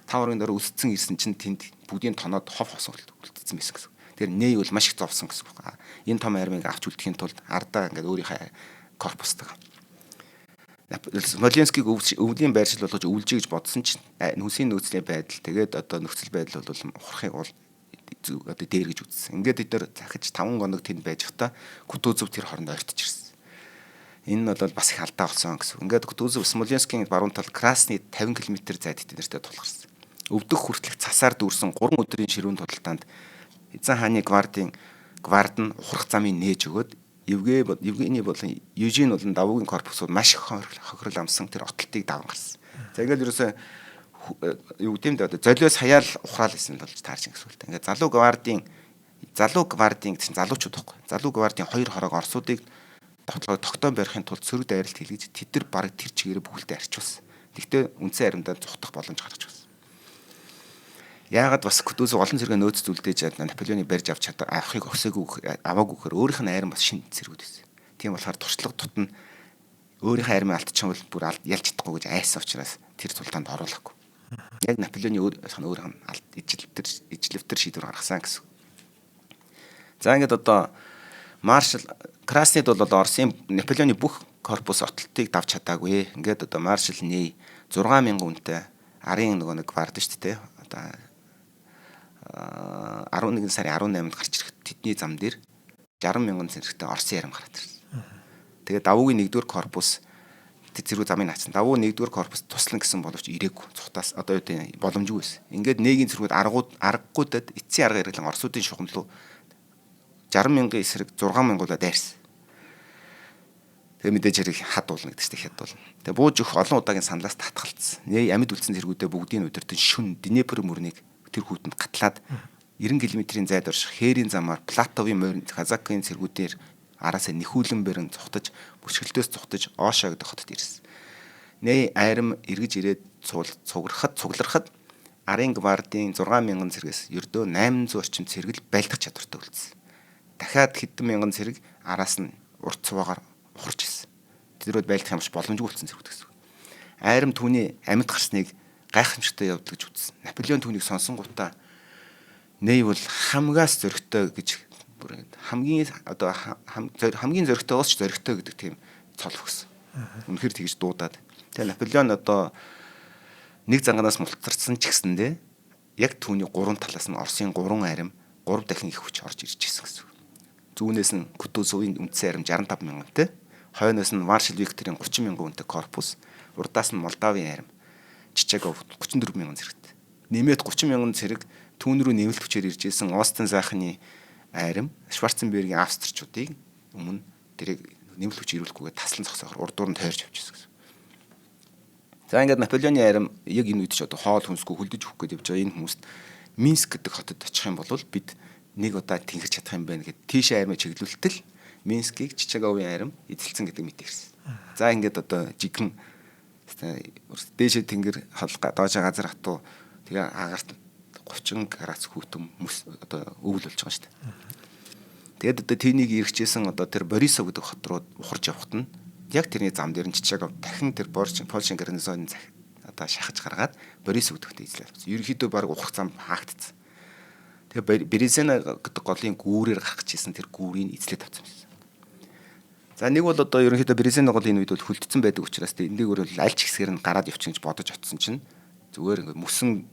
5 хоногийн дараа үсцэн ирсэн чинь тэнд бүгдийн тоноод хов хосоод үлдсэн байсан гэсэн. Тэр Ней бол маш их зовсон гэсэн үг. Энэ том армийг авч үлдэхийн тулд ардаа ингээд өөрийнхөө корпустайгаа Смоленскийг өвлийн байршил болгож өвлжээ гэж бодсон чинь хүнсний нөөцлийн байдал тэгээд одоо нөхцөл байдал бол ухрахыг бол одоо дээр гэж үзсэн. Ингээд эдгээр захиж 5 хоног тэнд байж хата Кутузов тэр хооронд ойртож ирсэн. Энэ нь бол бас их алдаа болсон гэсэн. Ингээд Кутузов Смоленскийн баруун тал Красны 50 км зайд тэднэртэй тулгарсан. Өвдөх хүртэлх цасаар дүүрсэн 3 өдрийн ширүүн тултанд эзэн хааны гвард нь ухрах замыг нээж өгөөд Евгений болон Южин болон давуугийн корпусууд маш их хохирол амсан тэр оттолтыг даван гарсан. За ингээд ерөөсөө юу гэмдэ одоо золиос хаяал ухраал гэсэн болж таарч гэсэн үг. Ингээд залуу гвардийн гэсэн залуучууд байхгүй. Залуу гвардийн 2 хорог орсуудыг тогтоон барихын тулд сөрөг дайралт хийлгэж тэд нар бараг тэр чигээрээ бүхэлдээ арчуулсан. Тэгтээ үндсэн аримдаа зүхтах боломж гаргаж байсан. Яагаад бас Кутузов олон зэрэг нөөц зүйлдэж Наполеоны барьж авахыг аваагүй гэхээр өөрийнх нь айран бас шинэ зэргүүд байсан. Тийм болохоор туршлага тутна өөрийнхөө айрмын алдчихсан бол бүр ялж чадахгүй гэж айсан учраас тэр тултанд оруулаагүй. Яг Наполеоны өөрийнх нь ижлэвтер шийдвэр гаргасан гэсэн. За ингээд одоо маршал Краснед бол Оросын Наполеоны бүх корпус оттолтыг давж чадаагүй. Ингээд одоо маршал Ней 6,000 үнэтэй арын нэг гвард шүү дээ. Одоо 11 сарын 18-нд гарч ирэхэд тэдний зам дээр 60,000 зэрэгтэй Оросын арим гараад ирсэн. Тэгээд давуугийн 1-р корпус зэрэг замыг наацсан. Давуу 1-р корпус туслан гэсэн боловч ирээгүй. Цухтаас одоо юу гэдэг боломжгүй байсан. Ингээд Негийн зэргүүд аргагуудад эцсийн арга хэрэглэн Оросуудын шугам руу 60,000 эсрэг 6,000-уудаа дайрсан. Тэгээ мэдээж хэрэг хад уулна гэдэг чинь хад уулна. Тэгээ бууж өгөх олон удаагийн саналаас татгалцсан. Ней амьд үлдсэн зэргүүдээ бүгдийн өдөртөн шүн Днепр мөрнийг тэр хүүтэнд гатлаад 90 км-ийн зайд орших хээрийн замаар Платовын морин Казакын цэргүүдээр араасаа нэхүүлэн барин цухтаж бүшгэлтөөс цухтаж Оошо гэдэг хотод ирсэн. Ней айрам эргэж ирээд цугларахад арын гвардийн 6,000 цэргээс ердөө 800 орчим цэргэл байлдах чадвартай үлдсэн. Дахиад хэдэн мянган цэрэг араас нь урт цуваагаар ухарч ирсэн. Тэдрүүд байлдах юмш боломжгүй болсон цэргүүд гэсэн. Айрам түүний амьд гарсныг гайхамшигтай явдал гэж үзсэн. Наполеон түүнийг сонсон гутаа Ней бол хамгаас зөрөгтэй гэж бүр хамгийн зөрөгтэй уус зөрөгтэй гэдэг тийм цол өгсөн. Үнэхээр тэгж дуудаад. Тэгээ Наполеон одоо нэг занганаас мултарсан ч гэсэндээ яг түүний 3 талаас нь Оросын 3 арим 3 дахин их хүч орж ирж ирсэн гэсэн. Зүүнээс нь Кутузовын үндсэн арим 65,000-тэй, хойноос нь Маршал Викторийн 30,000 үнэтэй корпус, урдаас нь Молдавын арим Чичагов 34,000 зэрэгтэй. Нэмээд 30,000 цэрэг түүн рүү нэмэлт хүчээр ирж исэн Остен Захны айрам Шварценбергийн австричуудыг өмнө тэрийг нэмэлт хүч ирүүлэхгүйгээр таслан зогсоохоор урдуур нь тойрч явж байсан гэсэн. За ингээд Наполеоны айрам яг энэ үед ч одоо хоол хүнсгүй хөлдөж өгөх гэж явж байгаа энэ хүмүүст Минск гэдэг хотод очих юм бол бид нэг удаа тэнгэрч чадах юм байна гэд тийш айрмаа чиглүүлтэл Минскийг Чичаговын айрам эзэлсэн гэдэг мэт ирсэн. За ингээд одоо жигэн дээшээ тэнгэр холга доожоо газар хатуу тэгээ агаарт 30 градус хүүтэн одоо өвөл болж байгаа шүү дээ. Тэгээд одоо тийнийг иргэжсэн одоо тэр Борисов гэдэг хот руу ухарж явахт нь яг тэрний зам дээр нь Чичагов дахин тэр Польшин гарнизонын одоо шахаж гаргаад Борисов гэдэгт эзлээ авсан. Ерөнхийдөө баг ухах зам хаагдсан. Тэгээ Березина гэдэг голын гүүрээр гарах гэжсэн тэр гүүрийг эзлээд авсан байсан. За нэг бол одоо ерөнхийдөө Березина гол энэ үед бол хөлдсөн байдаг учраас энийг өөр аль ч хэсгээр нь гараад явчих гэж бодож очсон чинь зүгээр ингээд мөсөн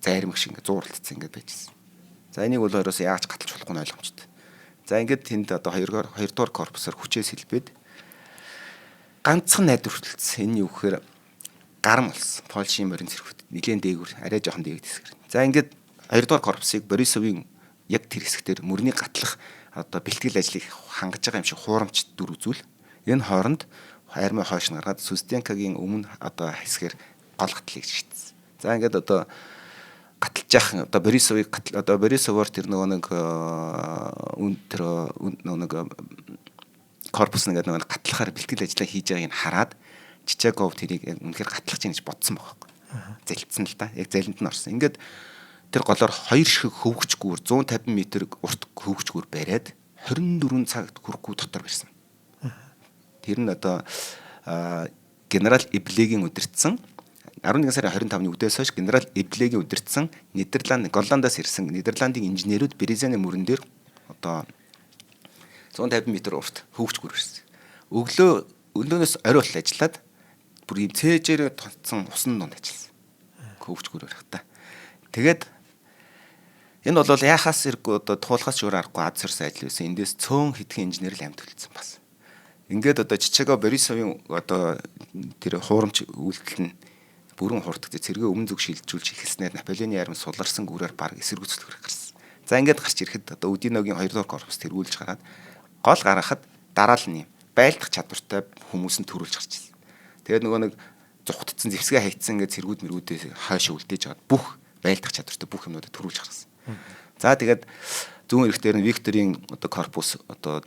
зайрмаг шиг ингээд зууралтцсан ингээд байжсэн. За энийг бол хоёроос яаж гаталж болохгүй нь ойлгомжтой. За ингээд тэнд одоо 2 дугаар корпусоор хүчээ сэлбээд ганцхан найдвар хүртэлцсэн. Энэ юу гэхээр гарам болсон. Польшийн морин цэргүүд нэлээд дээгүүр арай жоохон дээгд хэсгэр. За ингээд 2 дугаар корпусыг Борисовын яг тэр хэсгээр мөрний гатлах одоо бэлтгэл ажлыг хангаж байгаа юм шиг хуурамч дүр үзүүл. Энэ хооронд армийн хойш нь гаргаад Сүстенкагийн өмнө одоо хэсгээр гол гатлыг шигтсэн. За ингээд одоо гаталж яах одоо Борисовоор тэр нэг корпус нэг гатлахаар бэлтгэл ажиллаа хийж байгааг нь хараад Чичагов тэрийг үнэхээр гатлах чинь гэж бодсон байгаа байхгүй. Залцсан л да. Яг залинд нь орсон. Ингээд тэр голоор 2 ширхэг хөвгч гүүр 150 м урт хөвгч гүүр бариад 24 цагт хүрэхгүй дотор барьсан. Тэр нь одоо генерал Иблегийн удирдсан 11 сарын 25-ны үдээс хойш генерал Иблегийн удирдсан Голландаас ирсэн Нидерландын инженерүүд Березаны мөрөн дээр одоо 150 м урт хөвгч гүүр барьсан. Өглөөнөөс орой бол ажиллаад бүр ийм цээжээр тонцсон усан донд ажилласан. Хөвгч гүүр барихтаа. Тэгээд энэ бол яхаас иргүй одоо туулахаас өөр аргагүй аз сурсан ажил байсан. Эндээс цөөн хэдхэн инженер л амьд үлдсэн бас. Ингээд одоо Чичагов Борисовын одоо тэр хуурамч үйлдэл нь бүрэн хурдтай цэргээ өмнө зүг шилжүүлж эхэлснээр Наполеоны армид суларсан гүрээр баг эсэргүүцэл хүрэх гарсан. За ингээд гарч ирэхэд одоо Удиногийн 2 дугаар корпус тэргүүлж гараад гол гаргахад дараал нь юм байлдах чадвартай хүмүүс нь төрүүлж гарч ирсэн. Тэгээд нөгөө нэг зүхтцсан зэвсгээ хайцсан ингээд цэргүүд мэргүүдээ хойш үлдээж аваад бүх байлдах чадвартай бүх юмнуудыг төрүүлж гаргасан. За тэгээд зүүн эрэгтэр нь Викторийн одоо корпус одоо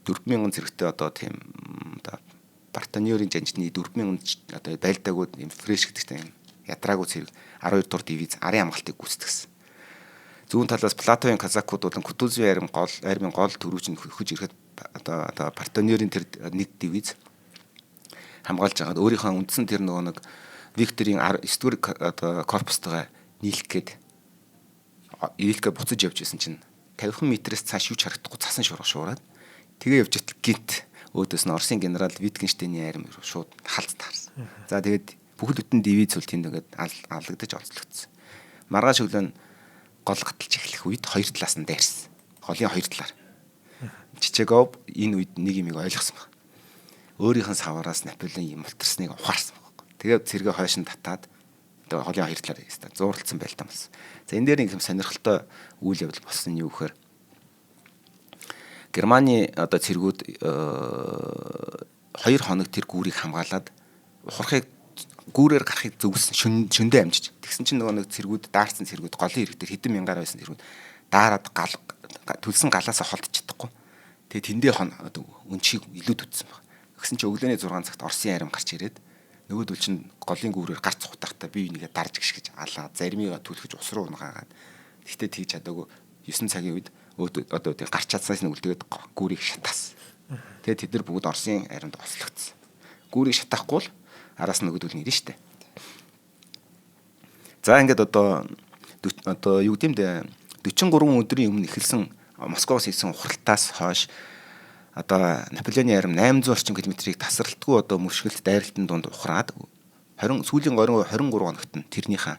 4000 зэрэгтэй одоо тийм одоо Бартонёрын жанжны 4000 одоо байлдаагууд юм фреш гэдэгтэй юм ядраагүй цэрэг 12 дугаар дивиз арын хамгаалтыг гүйцэтгэсэн. Зүүн талаас Платовын казакууд болон Кутузовын армийн гол төрүүч нь хөхөж ирэхэд одоо Бартонёрын тэр нэг дивиз хамгаалж байгаад өөрийнхөө үндсэн тэр нөгөө нэг Викторийн 9 дугаар одоо корпустойгоо нийлэх буцаж явж исэн чинь 50 м-ээс цааш юу ч харагдахгүй цасан шуураад тэгээ явж итэл гинт өөдөөс нь Оросын генерал Виткенштейний арми шууд халз таарсан. За тэгээд бүхэл бүтэн дивиз бол тэнд ингээд алагдаж онцлогдсон. Маргааш өглөө гол гаталж эхлэх үед хоёр талаас нь дайрсан. Голын хоёр талаар. Чичагов энэ үед нэг юмыг ойлгосон баг. Өөрийнх нь савараас Наполеон юм мултарсныг ухаарсан баг. Тэгээд цэргээ хойш нь татаад одоо голын хоёр талаар зууралцсан байлтаа болсон. За энэ дээр нэг юм сонирхолтой үйл явдал болсон нь юу гэхээр Германы одоо цэргүүд 2 хоног тэр гүүрийг хамгаалаад ухрахыг гүүрээр гарахыг зөвсөн шөндөө амжиж. Тэгсэн чинь нөгөө нэг цэргүүд даарсан цэргүүд голын ирэг дээр хэдэн мянгаар байсан цэргүүд даарад төлсөн галаасаа холдож чадахгүй. Тэгээ тэндээ одоо өнчийг илүү төдсөн баг. Тэгсэн чинь өглөөний 6 цагт Оросын арим гарч ирээд нөгөөдөл чинь голын гүүрээр гарц цухтахтаа бие бинийгээ дарж гიშгэж алаа заримыгаа түлхэж ус руу унгаагаад. Тэгтээ тэгж чадаагүй 9 цагийн үед одоо тийм гарч чадсанаас нь үлдээд гүүрийг шатаасан. Тэгээ тэд нар бүгд Оросын аримд ослогдсон. Гүүрийг шатахгүй л араас нь нөгөөдөл нэрнэ штэ. За ингээд одоо юу гэмдэ 43 өдрийн өмнө эхэлсэн Москвоос ирсэн ухралтаас хойш одоо Наполеоны арим 800 орчим километрийг тасралтгүй одоо мөршгөлт дайралтын дунд ухраад сүүлийн 23 хоногт нь тэрнийхээ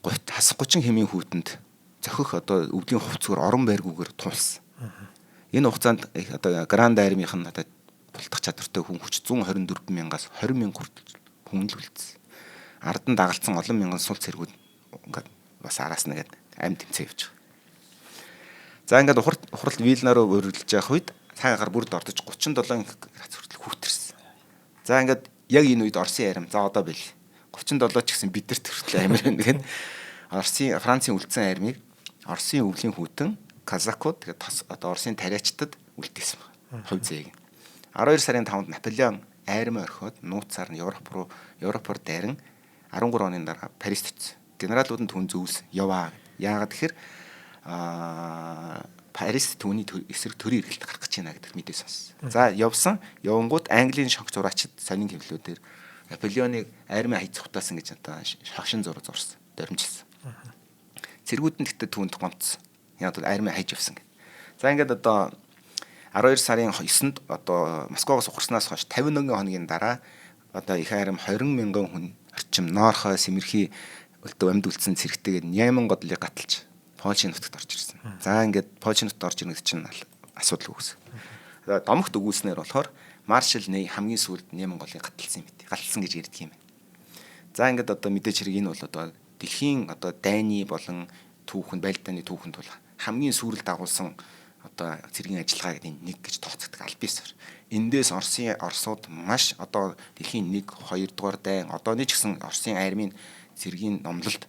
хас 30 хэмийн хүүтэнд зохих одоо өвлийн хувцгаар орон байргүйгээр тулсан. Энэ хугацаанд одоо Гранд армийнх нь одоо бултах чадвартай хүн хүч 124 мянгаас 20 мянга хүн л үлдсэн. Ард нь дагалцсан олон мянган сул цэргүүд ингээд бас араас нэгээд амь тэмцээ явж байгаа. За ингээд ухралт Вилна руу өргөлж явах үед цагаагаар бүрд ордож 37 градус хүртэл хүртэрсэн. За ингээд яг энэ үед Оросын арим за одоо бил 37 ч гэсэн бидэрт хүртэл амир байна гэхэд Францын үлдсэн армийг Оросын өвлийн хүйтэн казакууд тэгээд одоо Оросын тариачтад үлдээсэн байна. Хувь зээг. 12 сарын 5-нд Наполеон арим орхиод нууцаар нь Европоор дайран 13 оны дараа Парист очив. Генералууд нь түн зөвлөсөн. Яваа. Яагаад тэгэхээр Парис түүний эсрэг төрийн эргэлт гарах гэж байна гэдэг мэдээ сонссон. За явсан. Явангууд Английн шогч зураачид сонин хэвлэлүүдээр Наполеоныг армийн хаяц хутаасан гэж одоо шагшин зураг зурсан. Доримжилсан. Цэргүүд нь тэгтээ түүнд гомцсон. Яг бол армийн хайж явсан гэх. За ингээд одоо 12 сарын 9-нд одоо Москвоос ухарснаас хойш 51 хоногийн дараа одоо их арим 20 мянган хүн орчим Ноорхой, Симэрхий өлтөө амьд үлдсэн цэрэгтэйгээд Няман годлыг гаталж Польшийн нутагт орж ирсэн. За ингээд Польшийн нутагт орж ирэх чинь асуудал үүсэн. Домогт өгүүлснээр болохоор Маршал Ней хамгийн сүүлд Няман голыг гаталсан юм бэ. Гаталсан гэж ярьдаг юм байна. За ингээд одоо мэдээж хэрэг энэ бол одоо дэлхийн одоо дайны болон түүхэнд байлдааны түүхэнд бол хамгийн сүүрэл дагуулсан одоо цэргийн ажиллагаа гэдэг нэг гэж тооцогддог альбисор. Эндээс Оросууд маш одоо дэлхийн 1, 2 дугаар дайн одооний ч гэсэн Оросын армийн цэргийн номлолд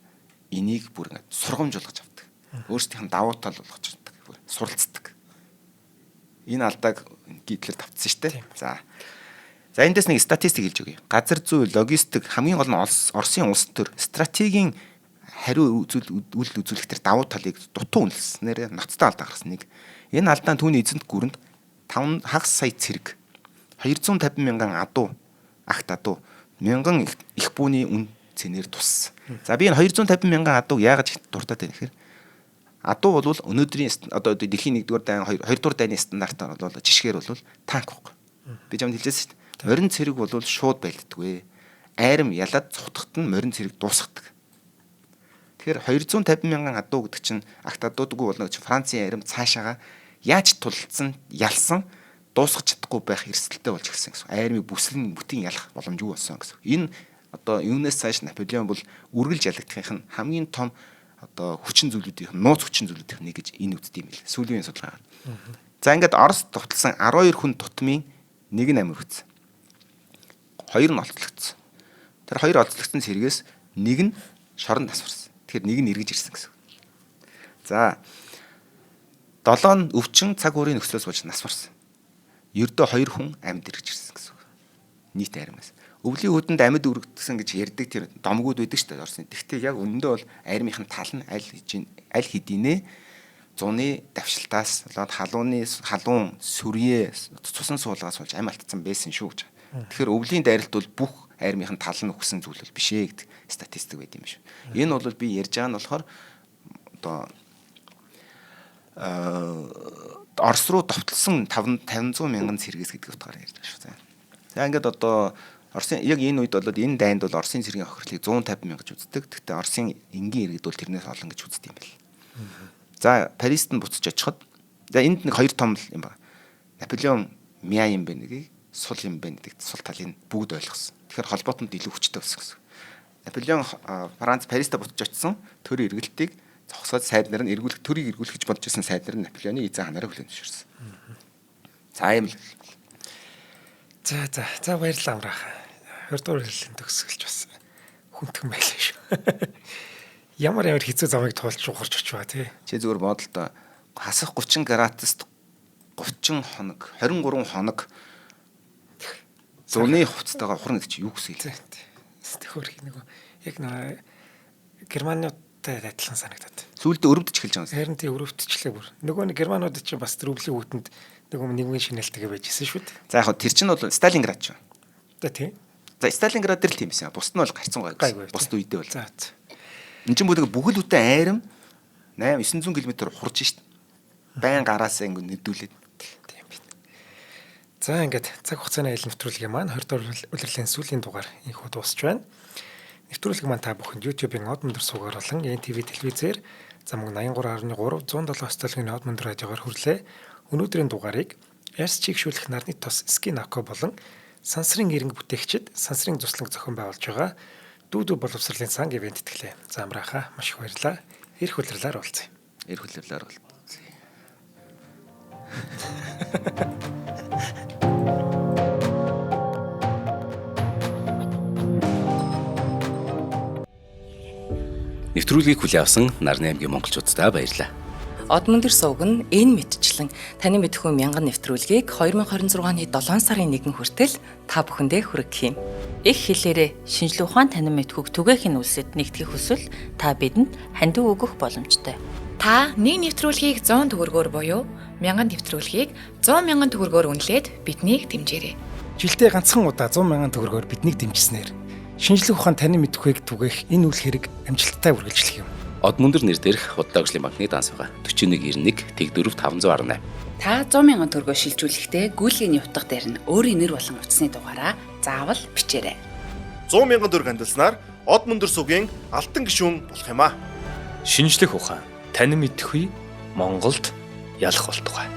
энийг бүр ингээд сургамжуулгаж авдаг. Өөрсдийнх нь давуу тал болгож чаддаг. Бүр суралцдаг. Энэ алдааг гитлэр давтсан шүү дээ. За эндээс нэг статистик хэлж өгье. Газар зүй, логистик хамгийн гол нь Оросын улс төр стратегийн хариу үйл үзүүлэлтээр давуу талыг дутуу үнэлснээр ноцтой алдаа гаргасан нэг. Энэ алдаа нь түүний эзэнт гүрэнд 5 хагас сая цэрэг, 250 мянган агт адуу, мянган их бүүний үн цэнээр туссан. За би энэ 250 мянган адуу яагаад дуртай вэ гэхээр адуу бол өнөөдрийн одоо дэлхийн 1-р дайн 2-р дайны стандартаар бол жишгээр бол танк байхгүй. Би жамд хэлжсэн шүү дээ. Морин цэрэг бол шууд байлддаг. Айрам ялаад цутгахт нь морин цэрэг дуусгадаг. Тэгэхээр 250 мянган адуу гэдэг чинь агт адуудгүй болно гэж Францын айрам цаашаага яаж тулцсан, ялсан дуусгах чадахгүй байх эрсдэлтэй болж ирсэн гэсэн. Айрмыг бүтэн ялах боломжгүй болсон гэсэн. Энэ одоо юунаас цааш Наполеон бол үргэлж ялагдахын хамгийн том одоо хүчин зүйлүүдийн нууц хүчин зүйлүүдийн нэг гэж энэ үздэг юм бэл. Сүүлийн судалгаа. За ингээд Орос товтлсон 12 хүн тутмын нэг нь амир хүчсэн. 2 нь олцлогдсон. Тэр 2 олцлогдсон цэргээс нэг нь шоронд насварсан. Тэгэхээр нэг нь эргэж ирсэн гэсэн. За 7 нь өвчин цаг уурын нөхцлөөс болж насварсан. Ердөө 2 хүн амьд эргэж ирсэн гэсэн. Нийт аримнаас. Өвлийн хөдөнд амьд үргэгдсэн гэж ярьдаг тэр домгууд байдаг шүү дээ Орсын. Тэгвэл яг үнэндээ бол аримынх нь тал нь аль хэдийнэ зуны давшилтаас болоод халуун сүрье цусан суулгаас болж амь алдсан байсан шүү гэж. Тэгэхээр өвлийн дайралт бол бүх аримынх нь тал нь өгсөн зүйл бол биш ээ гэдэг статистик байд юм шүү. Энэ бол би ярьж байгаа нь болохоор одоо Орос руу довтлсон 500 мянган цэргээс гэдэг утгаараа ярьж байгаа шүү. За ингээд одоо Оросын яг энэ үед бол энэ дайнд бол Оросын цэргийн хохирлыг 150 мянга гэж үздэг. Гэхдээ Оросын энгийн иргэд бол тэрнээс олон гэж үздэг юм байна. За Парист нь буцаж очиход за энд нэг 2 том юм байна. Наполеон мяа юм бэ нэгийг сул юм бэ гэдэг сул талын бүгд ойлгосон. Тэгэхээр холбоотонд илүү хүчтэй болсон гэсэн. Наполеон Франц Париста буцаж очсон төр эргэлтийг зогсоод сайд нар нь төрийг эргүүлэх гэж бодож байсан сайд нар нь Наполеоны эзэн ханараа хүлээн зөвшөөрсөн. За юм л. За баярлалаа амраах. 20-р хэллийн төгсгөлж бас хүндхэн байлаа шүү. Ямар хэцүү замыг туулж ухарч очив тий. Чи зүгээр бодолтой хасах 30 градуст 30 хоног 23 хоног зуны хувцастайгаа ухарна гэж юу гэсэн юм. Тэхөр нэг яг Германуудтай адилхан санагдаад. Сүүлдээ өрөвдөж эхэлж байгаа юм. Харин тий өрөвдчихлээ бүр. Нөгөө нэг Германууд чинь бас рублийн үүтэнд нөгөө нэгэн шинэлтэйгээ байжсэн шүү дээ. За яг тэр чинь бол Сталинград ч. Тий. За Сталинград дээр л тийм байсан. Бусд нь бол гарцсан гай. Бусд үедээ бол. За. Энд чинь бүгд үтэн айрам 8-900 км хурж шít. Байн гараасаа ингэ нэдүүлээд. Тийм би. За ингээд цаг хугацааны аялал нэвтрүүлгийн маань 20 улирлын сүүлийн дугаар инхүү дуусч байна. Нэвтрүүлэг маань та бүхэнд YouTube-ийн Од Мөндөр суугаар болон NTV телевизээр замаг 83.3 107 столгийн Од Мөндөр радиогоор хүрлээ. Өнөөдрийн дугаарыг Ярс чигшүүлэх нарны тос Скинако болон Сансрын иргэн бүтээгчид Сансрын туслан зохион байгуулж байгаа дүү боловсролын сан ивент итгэлээ. За амраахаа маш их баярлалаа. Ирэх улирлаар уулзъя. Ирэх улирлаар уулзъя. Нэвтрүүлгийг хүлээн авсан Нарны аймгийн монголчуудтай баярлалаа. Од Мөндөр сувг нь энэ мэдчлэн таны мэдхүйн мянган нэвтрүүлгийг 2026 оны 7 сарын 1 хүртэл та бүхэндээ хүргэх юм. Их хэлээрээ шинжлэх ухаан танин мэдхүйг түгээхийн үлсэд нэгтгэх хүсвэл та бидэнд хандив өгөх боломжтой. Та нэг нэвтрүүлгийг 100 төгрөгөөр буюу 1000 нэвтрүүлгийг 100 мянган төгрөгөөр үнэлээд биднийг дэмжээрэй. Жилдээ ганцхан удаа 100 мянган төгрөгөөр биднийг дэмжснээр шинжлэх ухаан танин мэдхүйг түгээх энэ үйл хэрэг амжилттай үргэлжлэх юм. Од Мөндөр нэр дээрх Худалдаажлын банкны данс байгаа 4191 тэгдүрв 518. Та 100 мянган төгрөгөөр шилжүүлэхдээ гүйцэтгэлийн утга дээр нь өөрийн нэр болон утасны дугаараа заавал бичээрэй. 100 мянган төгрөг хандалснаар Од Мөндөр сувгийн алтан гишүүн болох юм а. Шинжлэх ухаан танин мэдхгүй Монголд ялах болтугай.